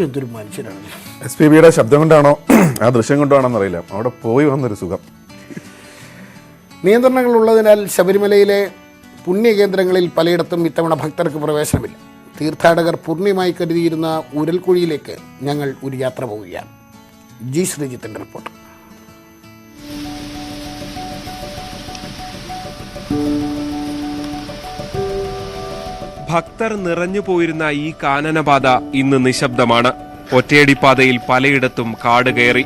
എന്തൊരു മനുഷ്യനാണ്. SPBയുടെ ശബ്ദം കൊണ്ടാണോ ആ ദൃശ്യം കൊണ്ടാണോ എന്നറിയില്ല, അവിടെ പോയി വന്നൊരു സുഖം. നിയന്ത്രണങ്ങൾ ഉള്ളതിനാൽ ശബരിമലയിലെ പുണ്യകേന്ദ്രങ്ങളിൽ പലയിടത്തും ഇത്തവണ ഭക്തർക്ക് പ്രവേശനമില്ല. തീർത്ഥാടകർ പൂർണ്ണമായി കരുതിയിരുന്ന ഉരൽക്കുഴിയിലേക്ക് ഞങ്ങൾ ഒരു യാത്ര പോവുകയാണ്. ജി ശ്രീജിത്തിന്റെ റിപ്പോർട്ട്. ഭക്തർ നിറഞ്ഞു പോയിരുന്ന ഈ കാനനപാത ഇന്ന് നിശബ്ദമാണ്. ഒറ്റയടിപ്പാതയിൽ പലയിടത്തും കാട് കയറി.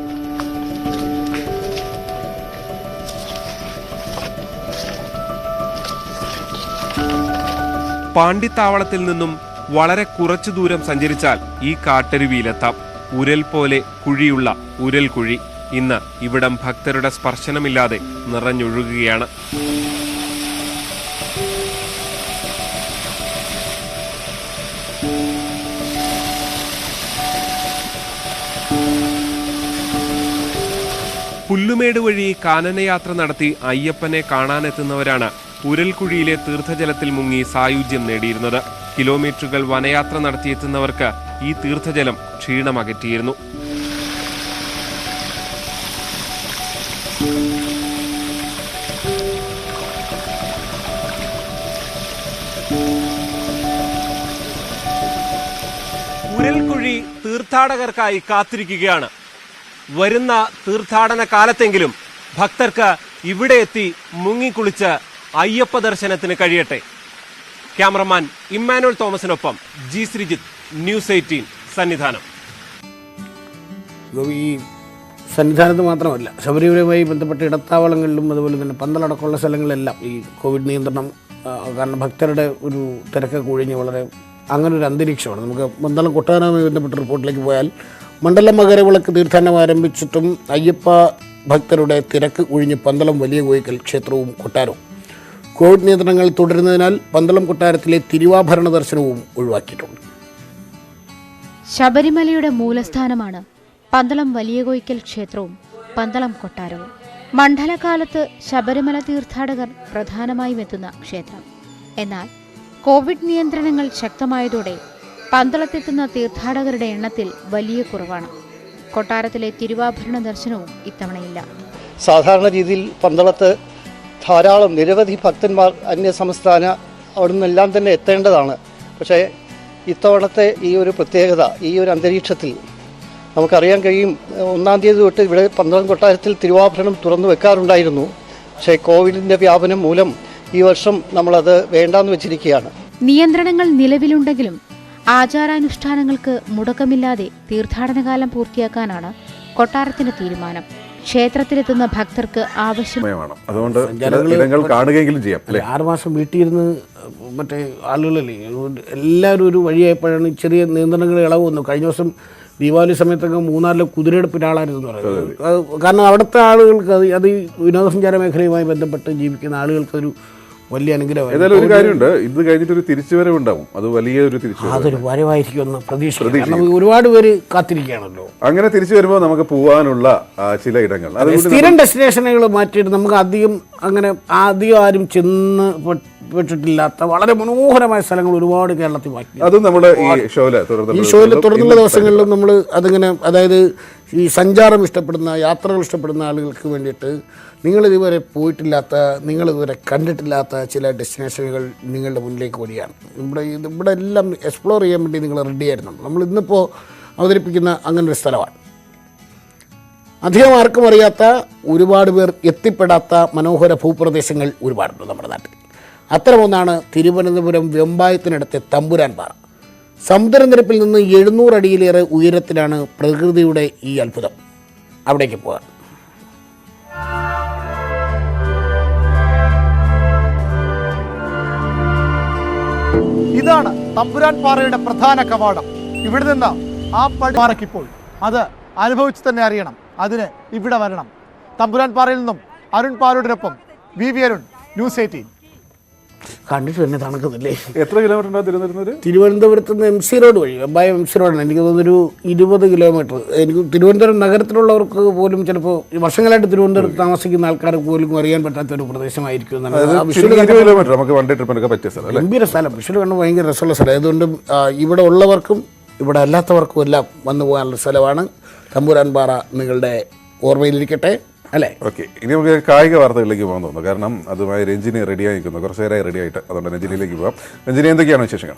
പാണ്ടിത്താവളത്തിൽ നിന്നും വളരെ കുറച്ചു ദൂരം സഞ്ചരിച്ചാൽ ഈ കാട്ടരുവിയിലെത്താം. ഉരൽ പോലെ കുഴിയുള്ള ഉരൽക്കുഴി. ഇന്ന് ഇവിടം ഭക്തരുടെ സ്പർശനമില്ലാതെ നിറഞ്ഞൊഴുകുകയാണ്. പുല്ലുമേട് വഴി കാനനയാത്ര നടത്തി അയ്യപ്പനെ കാണാനെത്തുന്നവരാണ് ഉരൽക്കുഴിയിലെ തീർത്ഥജലത്തിൽ മുങ്ങി സായുജ്യം നേടിയിരുന്നത്. കിലോമീറ്ററുകൾ വനയാത്ര നടത്തിയെത്തുന്നവർക്ക് ഈ തീർത്ഥജലം ക്ഷീണമകറ്റിയിരുന്നു. ഉരൽക്കുഴി തീർത്ഥാടകർക്കായി കാത്തിരിക്കുകയാണ്. വരുന്ന തീർത്ഥാടന കാലത്തെങ്കിലും ഭക്തർക്ക് ഇവിടെ എത്തി മുങ്ങിക്കുളിച്ച് അയ്യപ്പ ദർശനത്തിന് കഴിയട്ടെ. ക്യാമറമാൻ ഇമ്മാനുവൽ തോമസിനൊപ്പം ജി ശ്രീജിത്ത്, ന്യൂസ് 18 സന്നിധാനം. ഈ സന്നിധാനത്ത് മാത്രമല്ല, ശബരിമലയുമായി ബന്ധപ്പെട്ട ഇടത്താവളങ്ങളിലും അതുപോലെ തന്നെ പന്തലടക്കമുള്ള സ്ഥലങ്ങളിലെല്ലാം ഈ കോവിഡ് നിയന്ത്രണം കാരണം ഭക്തരുടെ ഒരു തിരക്ക് കുഴിഞ്ഞ് വളരെ അങ്ങനെ ഒരു അന്തരീക്ഷമാണ്. നമുക്ക് പന്തളം കൊട്ടാരവുമായി ബന്ധപ്പെട്ട റിപ്പോർട്ടിലേക്ക് പോയാൽ മണ്ഡലം മകരവിളക്ക് തീർത്ഥാടനം ആരംഭിച്ചിട്ടും അയ്യപ്പ ഭക്തരുടെ തിരക്ക് ഒഴിഞ്ഞ് പന്തളം വലിയ കോയിക്കൽ ക്ഷേത്രവും കൊട്ടാരവും. കോവിഡ് നിയന്ത്രണങ്ങൾ തുടരുന്നതിനാൽ പന്തളം കൊട്ടാരത്തിലെ തിരുവാഭരണ ദർശനവും ഒഴിവാക്കിയിട്ടുണ്ട്. ശബരിമലയുടെ മൂലസ്ഥാനമാണ് പന്തളം വലിയ കോയിക്കൽ ക്ഷേത്രവും പന്തളം കൊട്ടാരവും. മണ്ഡലകാലത്ത് ശബരിമല തീർത്ഥാടകർ പ്രധാനമായും എത്തുന്ന ക്ഷേത്രം. എന്നാൽ കോവിഡ് നിയന്ത്രണങ്ങൾ ശക്തമായതോടെ പന്തളത്തെത്തുന്ന തീർത്ഥാടകരുടെ എണ്ണത്തിൽ വലിയ കുറവാണ്. കൊട്ടാരത്തിലെ തിരുവാഭരണ ദർശനവും ഇത്തവണയില്ല. സാധാരണ രീതിയിൽ പന്തളത്ത് ധാരാളം നിരവധി ഭക്തന്മാർ അന്യസംസ്ഥാന അവിടെ നിന്നെല്ലാം തന്നെ എത്തേണ്ടതാണ്. പക്ഷേ ഇത്തവണത്തെ ഈ ഒരു പ്രത്യേകത, ഈ ഒരു അന്തരീക്ഷത്തിൽ നമുക്കറിയാൻ കഴിയും. 1-ാം തീയതി തൊട്ട് ഇവിടെ പന്തളം കൊട്ടാരത്തിൽ തിരുവാഭരണം തുറന്നു വെക്കാറുണ്ടായിരുന്നു. പക്ഷേ കോവിഡിൻ്റെ വ്യാപനം മൂലം ഈ വർഷം നമ്മളത് വേണ്ടാന്ന് വെച്ചിരിക്കുകയാണ്. നിയന്ത്രണങ്ങൾ നിലവിലുണ്ടെങ്കിലും ആചാരാനുഷ്ഠാനങ്ങൾക്ക് മുടക്കമില്ലാതെ തീർത്ഥാടനകാലം പൂർത്തിയാക്കാനാണ് കൊട്ടാരത്തിന്റെ തീരുമാനം. ക്ഷേത്രത്തിലെത്തുന്ന ഭക്തർക്ക് സമയമാണ്. അതുകൊണ്ട് ഇടങ്ങൾ കാണുകയെങ്കിലും ചെയ്യാം അല്ലേ? 6 മാസം വീട്ടിലിരുന്ന് മറ്റേ ആളുകളല്ലേ എല്ലാവരും ഒരു വഴിയായപ്പോഴാണ് ചെറിയ നിയന്ത്രണങ്ങൾ ഇളവ് വന്നു. കഴിഞ്ഞ ദിവസം ദീപാവലി സമയത്തൊക്കെ മൂന്നാറിലെ കുതിരയെടുപ്പിന് ആളായിരുന്നു എന്ന് പറയുന്നത്. കാരണം അവിടുത്തെ ആളുകൾക്ക് അത് ഈ വിനോദസഞ്ചാര മേഖലയുമായി ബന്ധപ്പെട്ട് ജീവിക്കുന്ന ആളുകൾക്കൊരു വലിയ അനുഗ്രഹം. ഏതായാലും ഒരു കാര്യമുണ്ട്, ഇത് കഴിഞ്ഞിട്ടൊരു തിരിച്ചുവരവ് ഉണ്ടാവും. അത് വലിയൊരു തിരിച്ചുവരവ്, അതൊരു വരവായിരിക്കുമെന്ന് പ്രതീക്ഷിക്കുന്നു. ഒരുപാട് പേര് കാത്തിരിക്കുകയാണല്ലോ. അങ്ങനെ തിരിച്ചു വരുമ്പോൾ നമുക്ക് പോകാനുള്ള ചില ഇടങ്ങൾ, സ്ഥിരം ഡെസ്റ്റിനേഷനുകൾ മാറ്റിയിട്ട് നമുക്ക് അധികം ആരും ചെന്ന് പെട്ടിട്ടില്ലാത്ത വളരെ മനോഹരമായ സ്ഥലങ്ങൾ ഒരുപാട് കേരളത്തിൽ മാറ്റി. അതും നമ്മുടെ ഈ ഷോയില് തുടർന്നുള്ള ദിവസങ്ങളിലും നമ്മൾ അതിങ്ങനെ, അതായത് ഈ സഞ്ചാരം ഇഷ്ടപ്പെടുന്ന, യാത്രകൾ ഇഷ്ടപ്പെടുന്ന ആളുകൾക്ക് വേണ്ടിയിട്ട് നിങ്ങളിതുവരെ പോയിട്ടില്ലാത്ത, നിങ്ങളിതുവരെ കണ്ടിട്ടില്ലാത്ത ചില ഡെസ്റ്റിനേഷനുകൾ നിങ്ങളുടെ മുന്നിലേക്ക് വരികയാണ്. ഇവിടെ എല്ലാം എക്സ്പ്ലോർ ചെയ്യാൻ വേണ്ടി നിങ്ങൾ റെഡി ആയിരുന്നു. നമ്മൾ ഇന്നിപ്പോൾ അവതരിപ്പിക്കുന്ന അങ്ങനൊരു സ്ഥലമാണ്. അധികം ആർക്കും അറിയാത്ത, ഒരുപാട് പേർ എത്തിപ്പെടാത്ത മനോഹര ഭൂപ്രദേശങ്ങൾ ഒരുപാടുണ്ട് നമ്മുടെ നാട്ടിൽ. അത്തരമൊന്നാണ് തിരുവനന്തപുരം വെമ്പായത്തിനടുത്തെ തമ്പുരാൻ പാറ. സമുദ്രനിരപ്പിൽ നിന്ന് 700 അടിയിലേറെ ഉയരത്തിലാണ് പ്രകൃതിയുടെ ഈ അത്ഭുതം. അവിടേക്ക് പോകാം. ഇതാണ് തമ്പുരാൻ പാറയുടെ പ്രധാന കവാടം. ഇവിടെ നിന്ന് ആ പാറയ്ക്കിപ്പോൾ അത് അനുഭവിച്ച് തന്നെ അറിയണം. അതിന് ഇവിടെ വരണം. തമ്പുരാൻ പാറയിൽ നിന്നും അരുൺ പാലോടിനൊപ്പം വി അരുൺ, ന്യൂസ് 18. കണ്ടിട്ട് തന്നെ തണുക്കുന്നില്ലേ? എത്ര കിലോമീറ്റർ ഉണ്ടാവും തിരുവനന്തപുരത്ത് നിന്ന് MC റോഡ് വഴി, വെമ്പായം MC റോഡാണ്. എനിക്ക് തോന്നുന്നൊരു 20 കിലോമീറ്റർ. എനിക്ക് തിരുവനന്തപുരം നഗരത്തിലുള്ളവർക്ക് പോലും ചിലപ്പോൾ വർഷങ്ങളായിട്ട് തിരുവനന്തപുരത്ത് താമസിക്കുന്ന ആൾക്കാർക്ക് പോലും അറിയാൻ പറ്റാത്ത ഒരു പ്രദേശമായിരിക്കും. ഗംഭീര സ്ഥലം, വിഷ്വൽ കണ്ട് ഭയങ്കര രസമുള്ള സ്ഥലം. അതുകൊണ്ട് ഇവിടെ ഉള്ളവർക്കും ഇവിടെ അല്ലാത്തവർക്കും എല്ലാം വന്നു പോകാനുള്ള സ്ഥലമാണ് തമ്പുരാൻ പാറ. നിങ്ങളുടെ ഓർമ്മയിലിരിക്കട്ടെ അല്ലേ? ഓക്കെ, ഇനി നമുക്ക് കായിക വാർത്തകളിലേക്ക് പോകാൻ തോന്നുന്നു. കാരണം അതുമായി രഞ്ജിനി റെഡി ആയിരിക്കുന്നു, കുറച്ച് നേരമായി റെഡി ആയിട്ട്. അതുകൊണ്ട് രഞ്ജിനിയിലേക്ക് പോകാം. രഞ്ജിനി, എന്തൊക്കെയാണ് വിശേഷങ്ങൾ?